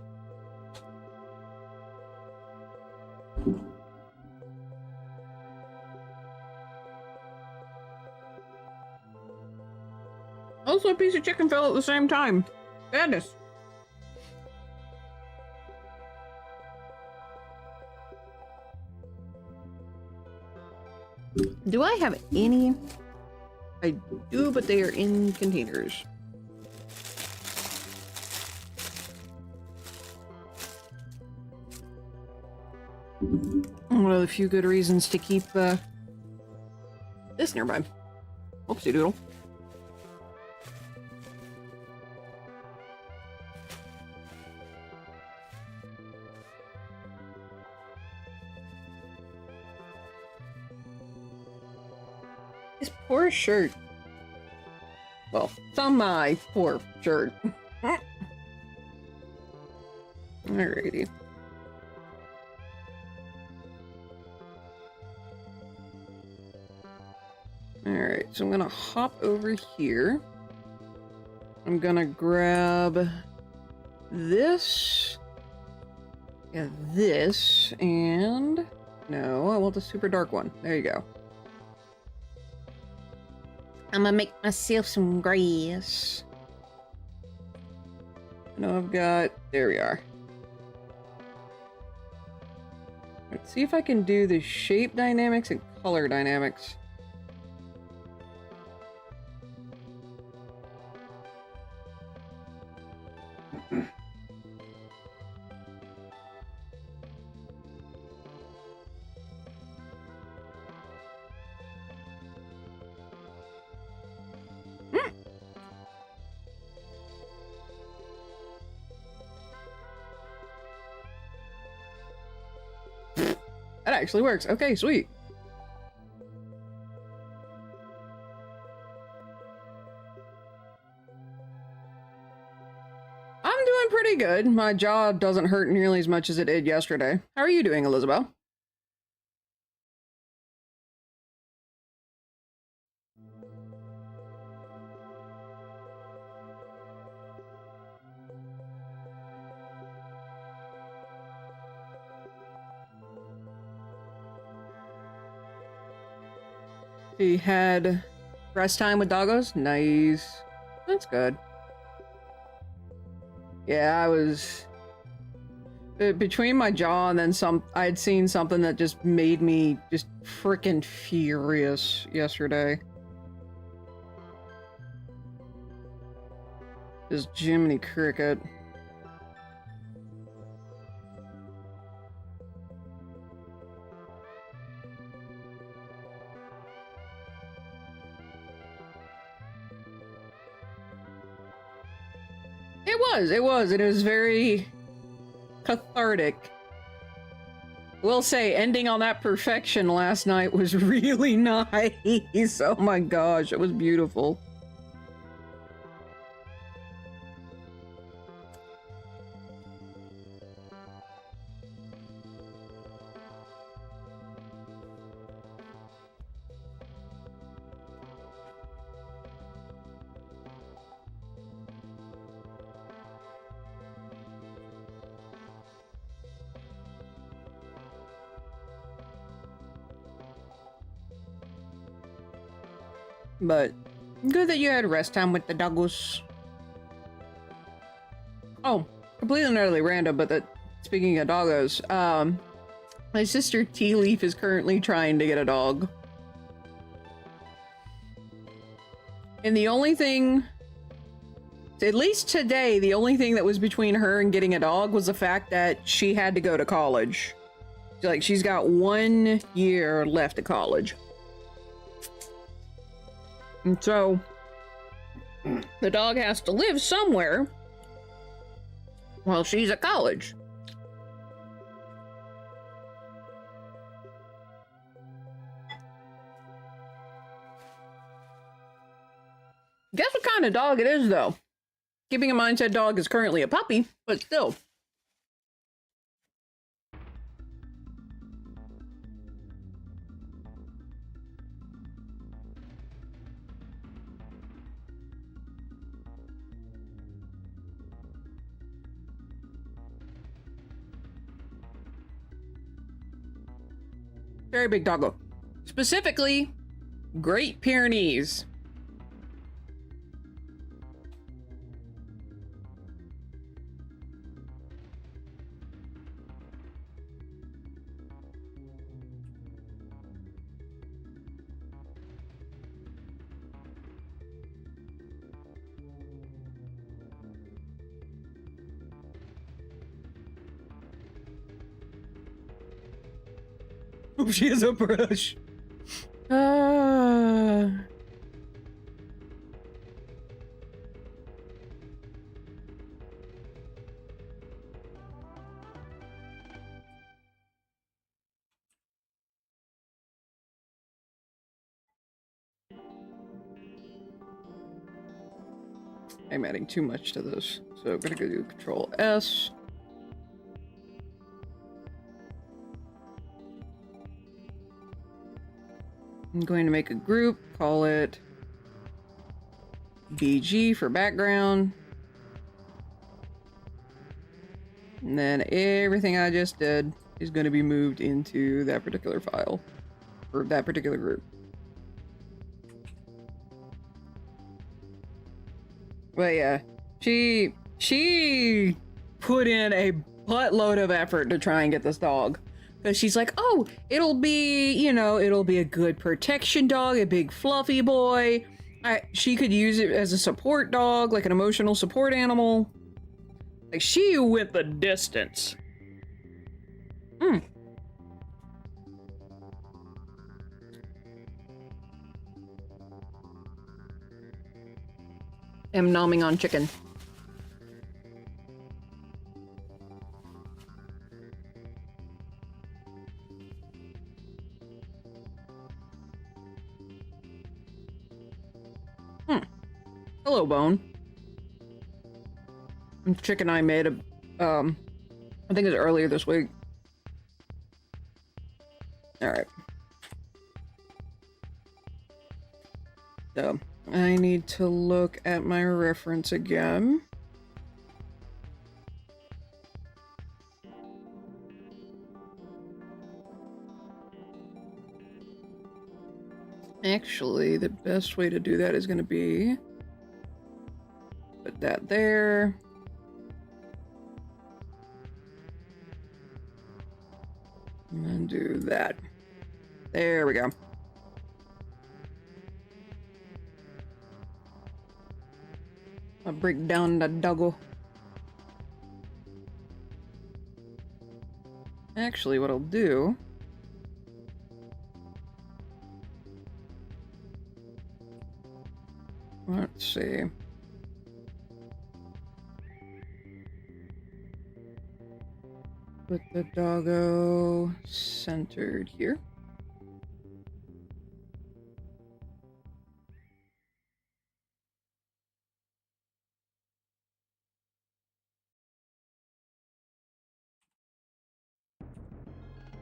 Also, a piece of chicken fell at the same time. Goodness. Do I have any? I do, but they are in containers. One of the few good reasons to keep this nearby. Oopsie doodle. His poor shirt. Well, it's on my poor shirt. Alrighty. Alright, so I'm gonna hop over here. I'm gonna grab this. Yeah, this, and... No, I want the super dark one. There you go. I'm gonna make myself some grass. Now I've got... There we are. Let's see if I can do the shape dynamics and color dynamics. That actually works. Okay, sweet. I'm doing pretty good. My jaw doesn't hurt nearly as much as it did yesterday. How are you doing, Elizabeth? She had rest time with doggos? Nice. That's good. Yeah, I was... Between my jaw and then I'd seen something that just made me just freaking furious yesterday. Just Jiminy Cricket. It was very cathartic. Will say, ending on that perfection last night was really nice. Oh my gosh, it was beautiful. But good that you had rest time with the doggos. Oh, completely utterly random, but that speaking of doggos, my sister Tea Leaf is currently trying to get a dog. And the only thing, at least today, the only thing that was between her and getting a dog was the fact that she had to go to college. Like, she's got 1 year left at college. And so, the dog has to live somewhere while she's at college. Guess what kind of dog it is, though? Keeping in mind said dog is currently a puppy, but still. Very big doggo. Specifically, Great Pyrenees. Oh, she has a brush. I'm adding too much to this, so I'm gonna go do Control S. I'm going to make a group, call it BG for background. And then everything I just did is going to be moved into that particular file, or that particular group. But yeah, she put in a buttload of effort to try and get this dog. Because she's like, oh, it'll be, you know, it'll be a good protection dog, a big fluffy boy. She could use it as a support dog, like an emotional support animal. Like, she went the distance. I'm nomming on chicken. Hello, Bone. Chicken I made I think it was earlier this week. Alright. So, I need to look at my reference again. Actually, the best way to do that is going to be put that there. And then do that. There we go. I'll break down the doggo. Actually, what I'll do... Let's see. Put the doggo centered here.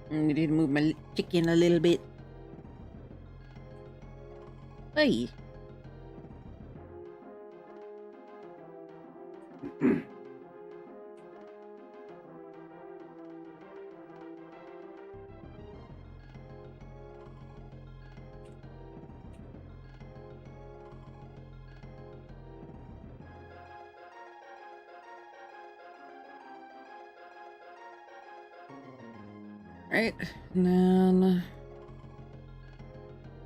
I need to move my chicken a little bit. Hey. Right, and then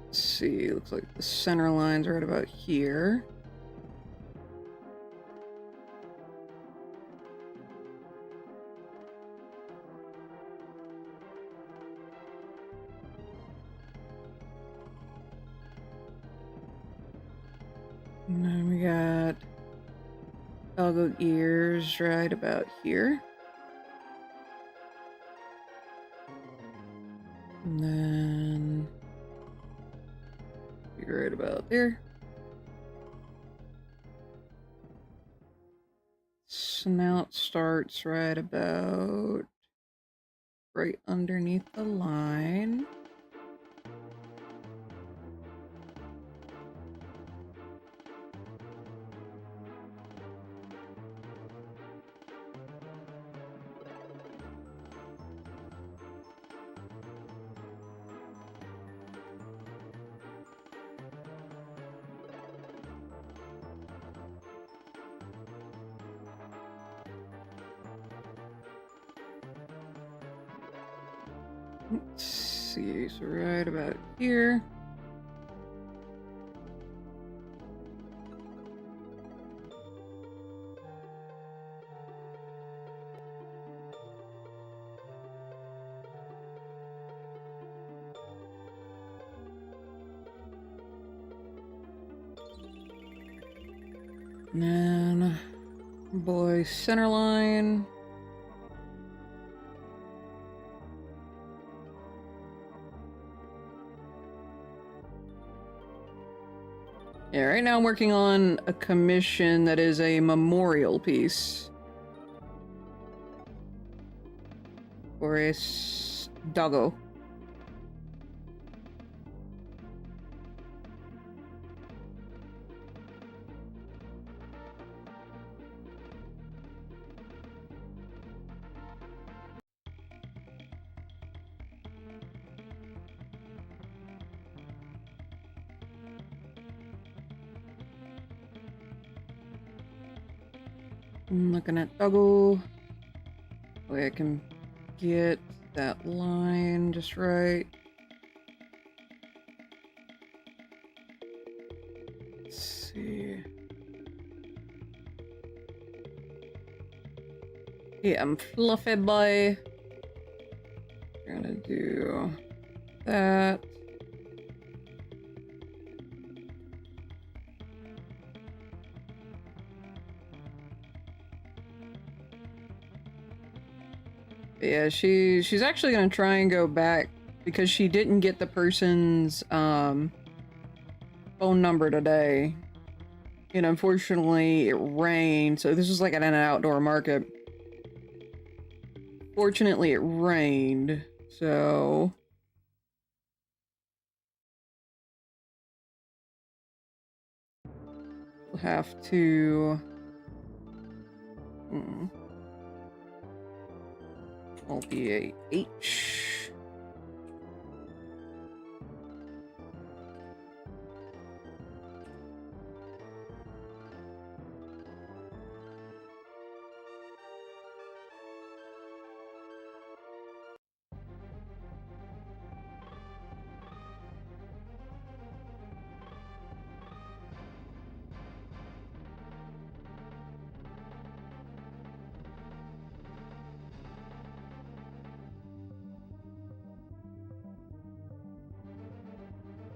let's see, looks like the center line's right about here. And then we got doggo ears right about here. And then be right about there. Snout starts right about right underneath the line. Let's see, so right about here. And then boy center line. Yeah, right now I'm working on a commission that is a memorial piece. For a doggo. I'm looking at doggo. Way I can get that line just right. Let's see. Yeah, I'm fluffy boy. Gonna do that. Yeah, she's actually gonna try and go back because she didn't get the person's phone number today. And unfortunately it rained, so this was like at an outdoor market. Fortunately it rained, so we'll have to will be a H.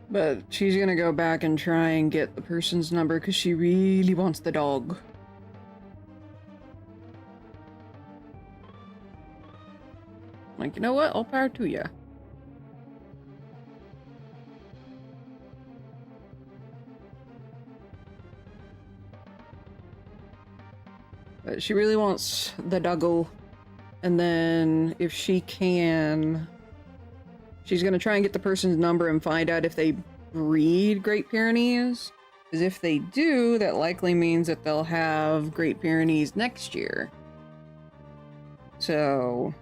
But she's gonna go back and try and get the person's number because she really wants the dog. Like, you know what? All power to ya. But she really wants the doggo. And then if she can, she's gonna try and get the person's number and find out if they breed Great Pyrenees. Because if they do, that likely means that they'll have Great Pyrenees next year. So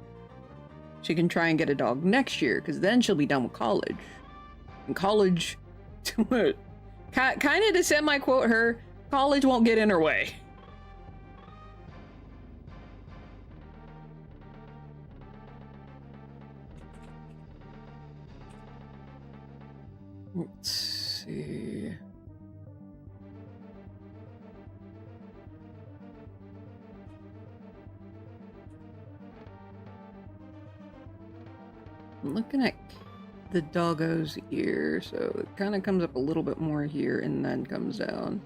she can try and get a dog next year, because then she'll be done with college. And college, kind of to semi-quote her, college won't get in her way. Let's see. I'm looking at the doggo's ear, so it kind of comes up a little bit more here and then comes down.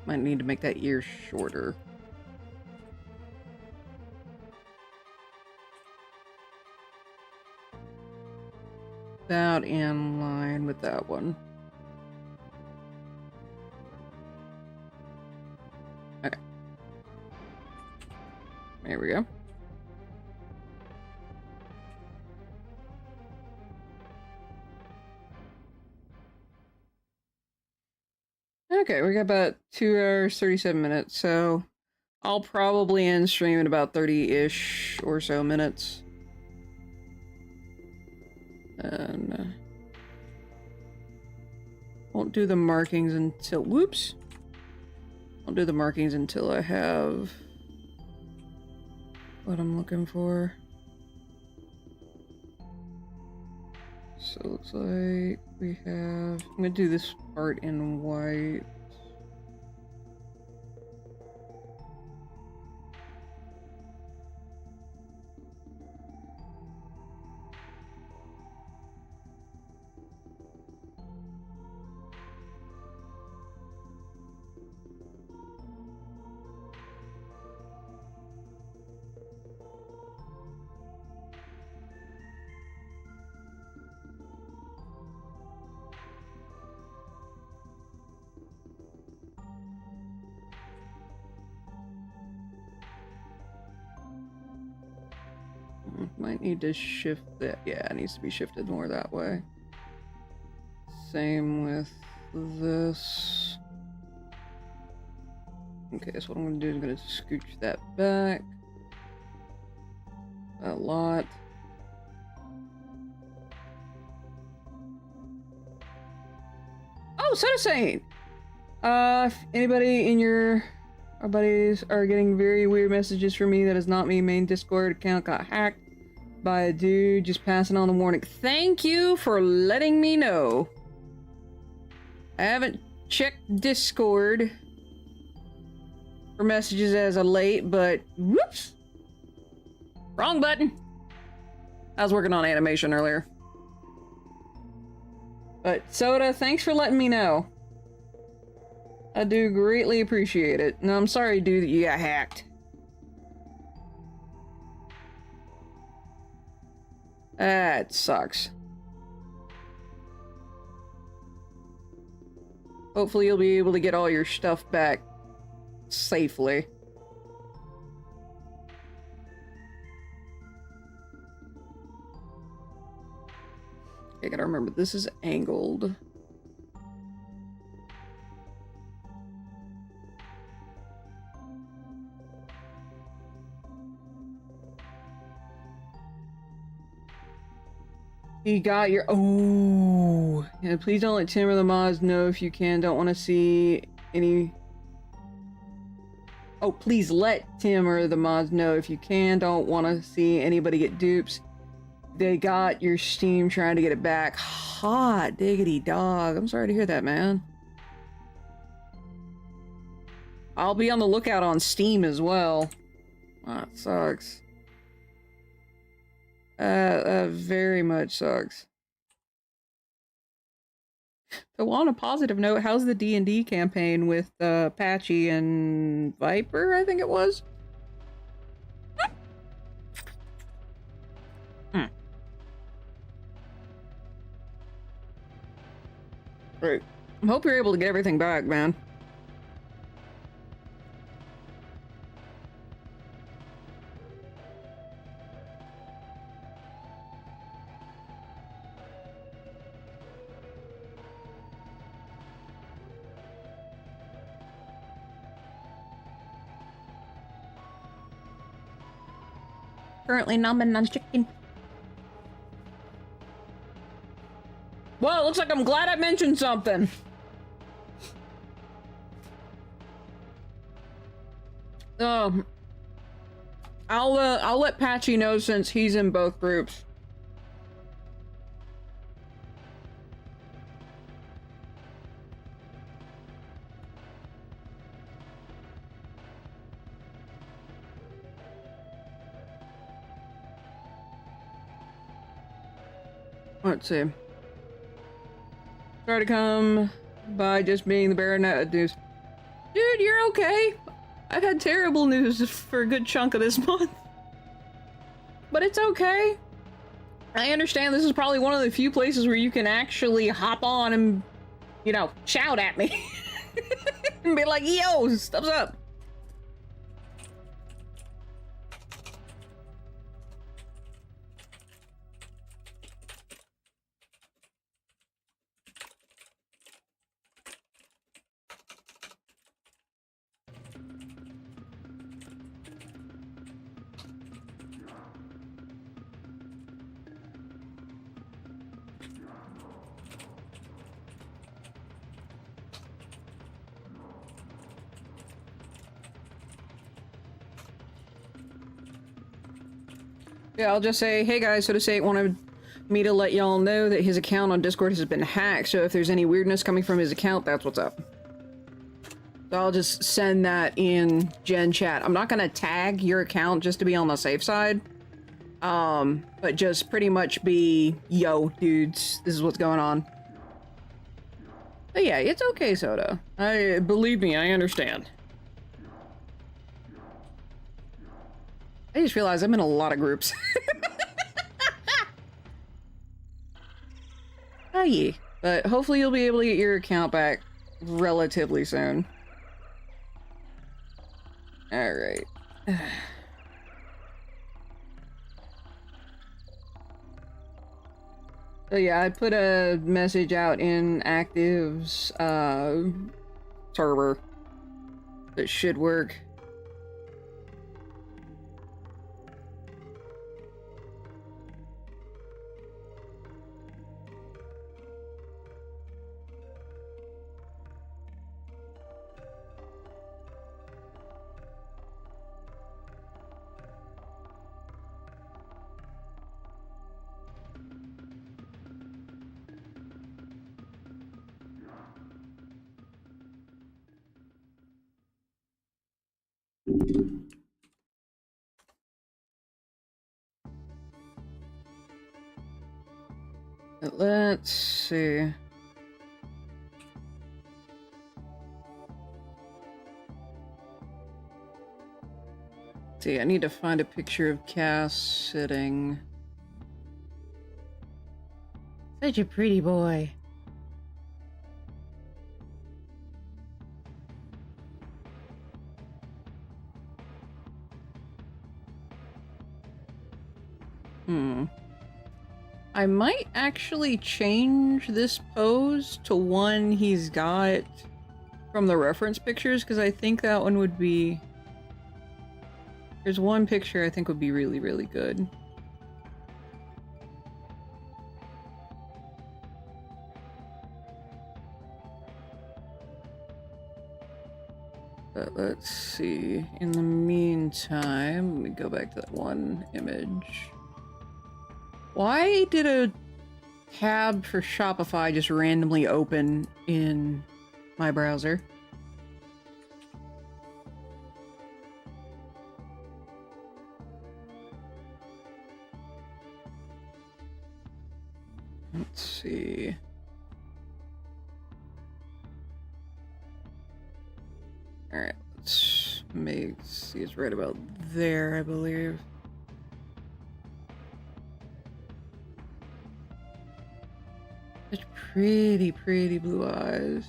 Might need to make that ear shorter. About in line with that one. Okay. There we go. Okay, we got about 2 hours, 37 minutes, so I'll probably end stream in about 30-ish or so minutes. And won't do the markings until, whoops! I'll do the markings until I have what I'm looking for. So it looks like we have, I'm gonna do this part in white. Might need to shift that. Yeah, it needs to be shifted more that way. Same with this. Okay, so what I'm going to do is I'm going to scooch that back a lot. Oh, Citizen! If anybody in your buddies are getting very weird messages from me, that is not me. Main Discord account got hacked by a dude, just passing on the warning. Thank you for letting me know. I haven't checked Discord for messages as of late, but whoops! Wrong button! I was working on animation earlier. But Soda, thanks for letting me know. I do greatly appreciate it. No, I'm sorry, dude, that you got hacked. That sucks. Hopefully you'll be able to get all your stuff back safely. I gotta remember, this is angled. You got your... Oh! Yeah, please don't let Tim or the mods know if you can. Don't want to see any... Oh, please let Tim or the mods know if you can. Don't want to see anybody get dupes. They got your Steam trying to get it back. Hot diggity dog. I'm sorry to hear that, man. I'll be on the lookout on Steam as well. That sucks. Very much sucks. So on a positive note, how's the D&D campaign with Patchy and Viper, I think it was? Right. I hope you're able to get everything back, man. Currently numbing on chicken. Well, it looks like I'm glad I mentioned something. I'll let Patchy know since he's in both groups. Let's see. Try to come by just being the baronet of news. Dude, you're okay. I've had terrible news for a good chunk of this month. But it's okay. I understand this is probably one of the few places where you can actually hop on and, you know, shout at me. And be like, yo, stuff's up. Yeah, I'll just say, hey guys, so to say, wanted me to let y'all know that his account on Discord has been hacked, so if there's any weirdness coming from his account, that's what's up. So I'll just send that in Gen chat. I'm not gonna tag your account just to be on the safe side. But just pretty much be, yo, dudes, this is what's going on. But yeah, it's okay, Soda. Believe me, I understand. I just realized I'm in a lot of groups. Oh yeah. But hopefully you'll be able to get your account back relatively soon. Alright. So yeah, I put a message out in Active's server that should work. Let's see. See, I need to find a picture of Cass sitting. Such a pretty boy. I might actually change this pose to one he's got from the reference pictures, because I think that one would be... There's one picture I think would be really, really good. But let's see. In the meantime, let me go back to that one image. Why did a tab for Shopify just randomly open in my browser? Let's see. Alright, let's see, it's right about there, I believe. Such pretty, pretty blue eyes.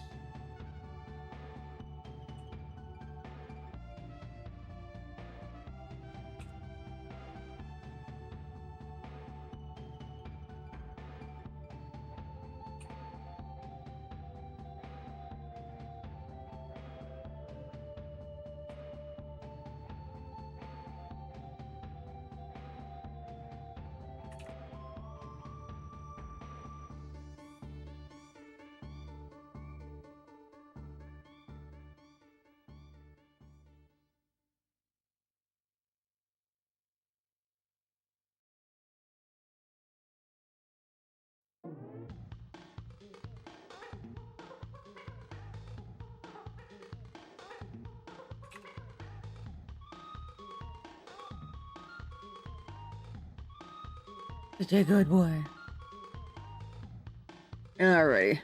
Such a good boy. Alrighty.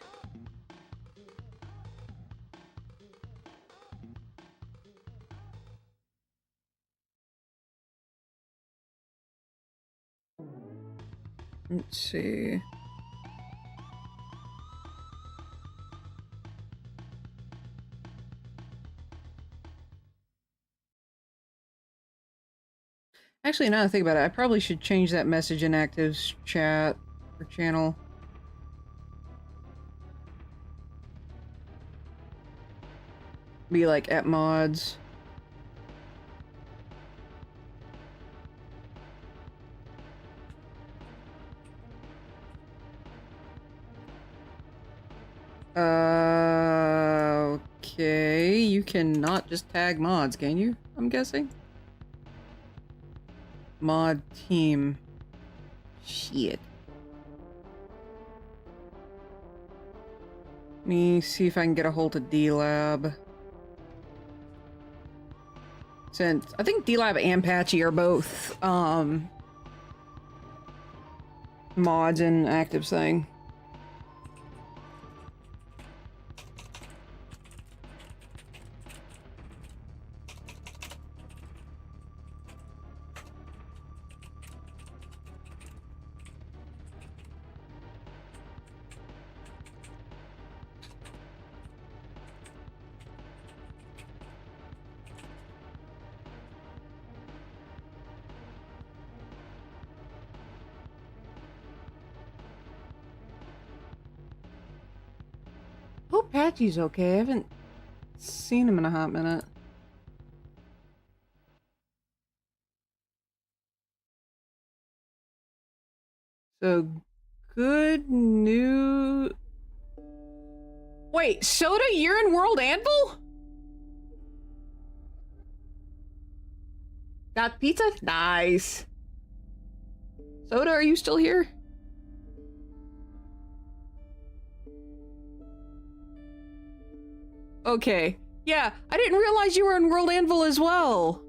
Let's see. Actually, now that I think about it, I probably should change that message in Active's chat or channel. Be like at mods. Okay, you cannot just tag mods, can you? I'm guessing. Mod team. Shit. Let me see if I can get a hold of D-Lab. Since I think D-Lab and Patchy are both mods in Active's thing. Hope Patchy's okay. I haven't seen him in a hot minute. So, good news. Wait, Soda, you're in World Anvil? Got pizza? Nice. Soda, are you still here? Okay. Yeah, I didn't realize you were in World Anvil as well.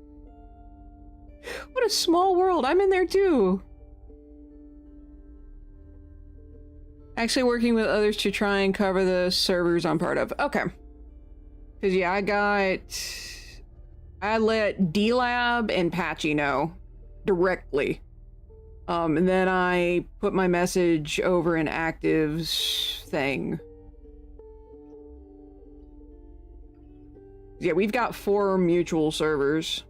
What a small world. I'm in there too. Actually working with others to try and cover the servers I'm part of. Okay. Because, yeah, I let D-Lab and Patchy know directly. And then I put my message over in Active's thing. Yeah, we've got 4 mutual servers.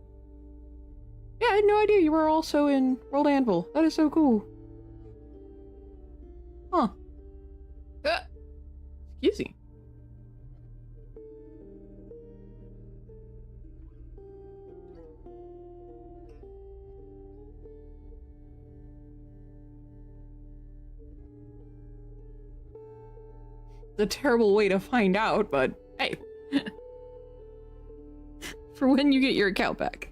Yeah, I had no idea you were also in World Anvil. That is so cool. Huh. Excuse me. It's a terrible way to find out, but hey. For when you get your account back.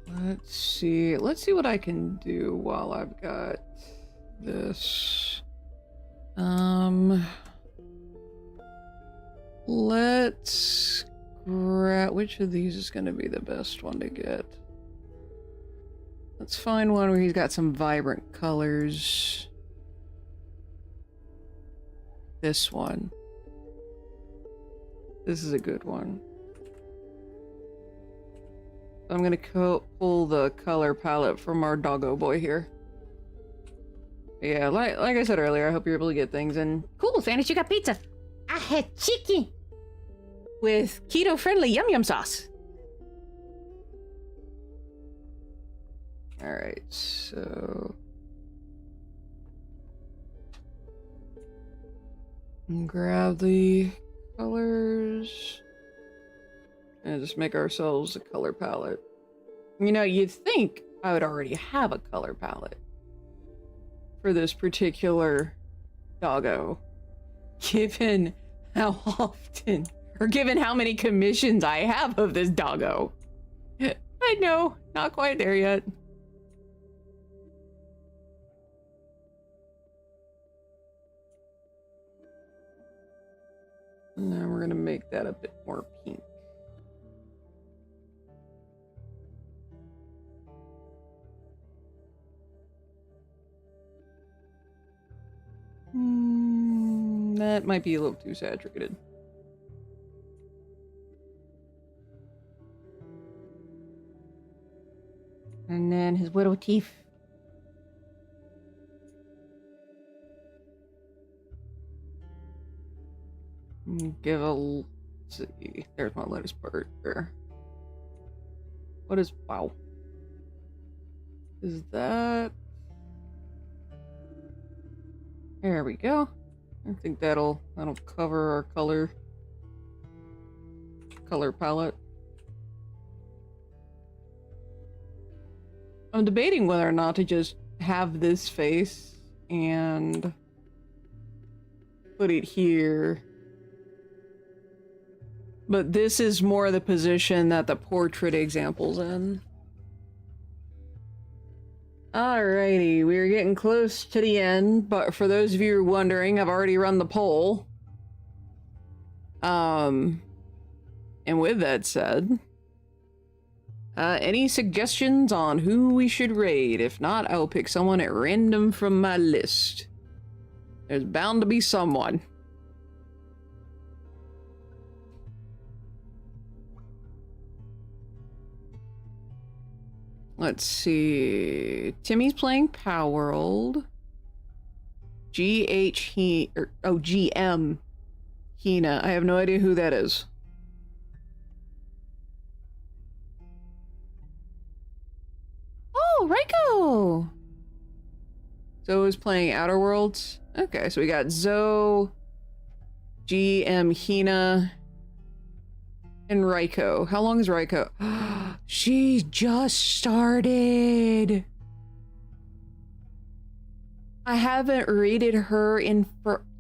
Let's see. Let's see what I can do while I've got this. let's grab... Which of these is going to be the best one to get? Let's find one where he's got some vibrant colors. This one. This is a good one. I'm gonna pull the color palette from our doggo boy here. Yeah, like I said earlier, I hope you're able to get things in. Cool, Sandy, you got pizza. I had chicken. With keto-friendly yum-yum sauce. Alright, so... grab the colors. And just make ourselves a color palette. You know, you'd think I would already have a color palette for this particular doggo. Given how often, or given how many commissions I have of this doggo. I know, not quite there yet. And then we're gonna make that a bit more pink. That might be a little too saturated. And then his widow teeth. Give a... let's see. There's my lettuce part there. What is... wow. Is that... there we go. I think that'll cover our color palette. I'm debating whether or not to just have this face and put it here. But this is more the position that the portrait example's in. Alrighty, we're getting close to the end, but for those of you wondering, I've already run the poll. And with that said, any suggestions on who we should raid? If not, I will pick someone at random from my list. There's bound to be someone. Let's see. Timmy's playing Power World. GM Hina. I have no idea who that is. Oh, Rico! Zoe is playing Outer Worlds. Okay, so we got Zoe, GM Hina, and Raiko. How long is Raiko? She just started. I haven't rated her in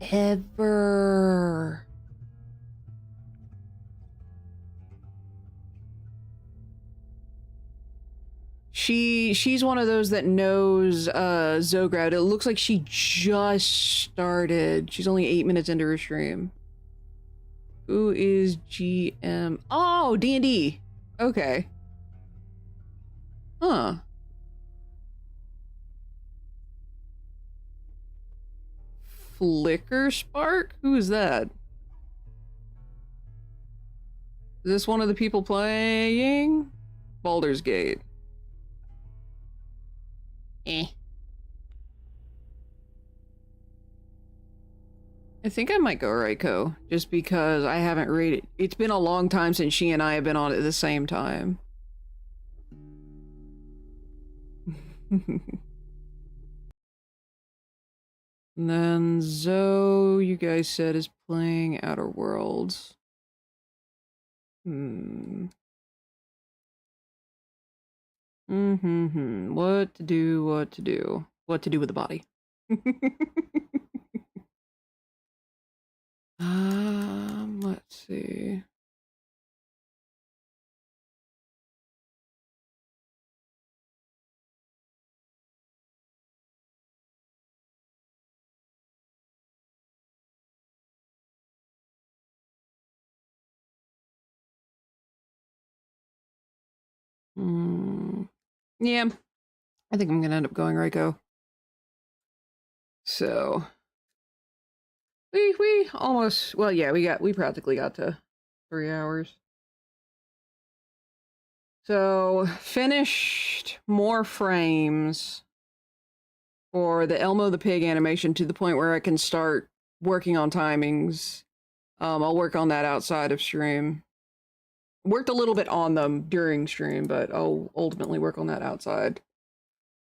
forever. She's one of those that knows Zograd. It looks like she just started. She's only 8 minutes into her stream. Who is GM? Oh, D&D. Okay. Huh. Flicker Spark? Who is that? Is this one of the people playing Baldur's Gate? Eh. I think I might go Raiko, just because I haven't rated. It's been a long time since she and I have been on at the same time. And then Zoe, you guys said, is playing Outer Worlds. What to do, what to do. What to do with the body. Let's see. Yeah, I think I'm gonna end up going Raiko. So we almost, well, yeah, we practically got to 3 hours. So finished more frames for the Elmo the pig animation to the point where I can start working on timings. I'll work on that outside of stream. Worked a little bit on them during stream, but I'll ultimately work on that outside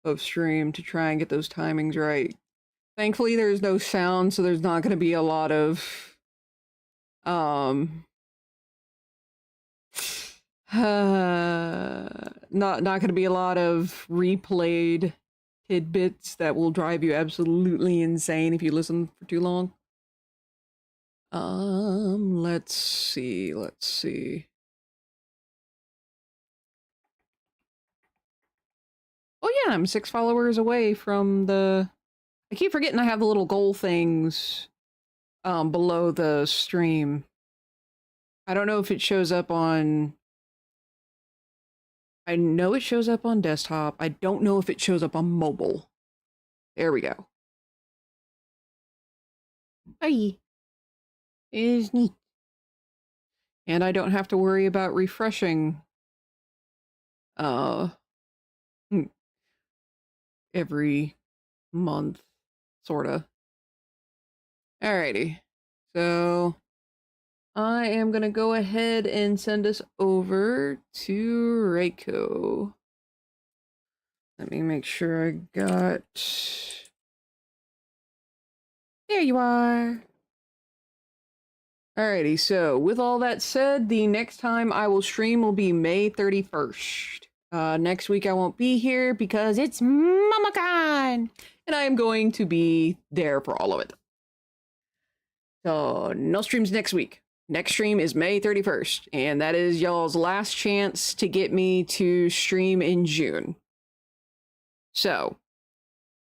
of stream to try and get those timings right. Thankfully, there's no sound, so there's not going to be a lot of not going to be a lot of replayed tidbits that will drive you absolutely insane if you listen for too long. Let's see. Oh yeah, I'm 6 followers away from the... I keep forgetting I have the little goal things below the stream. I don't know if it shows up on... I know it shows up on desktop. I don't know if it shows up on mobile. There we go. Hi. Is neat. And I don't have to worry about refreshing every month, sorta. Alrighty. So I am gonna go ahead and send us over to Reiko. Let me make sure I got... There you are. Alrighty, so with all that said, the next time I will stream will be May 31st. Next week I won't be here because it's MamaCon! And I am going to be there for all of it. So, no streams next week. Next stream is May 31st, and that is y'all's last chance to get me to stream in June. So,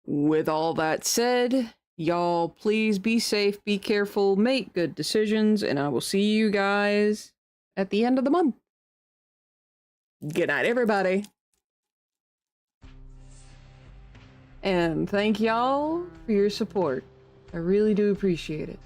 with all that said, y'all please be safe, be careful, make good decisions, and I will see you guys at the end of the month. Good night, everybody. And thank y'all for your support. I really do appreciate it.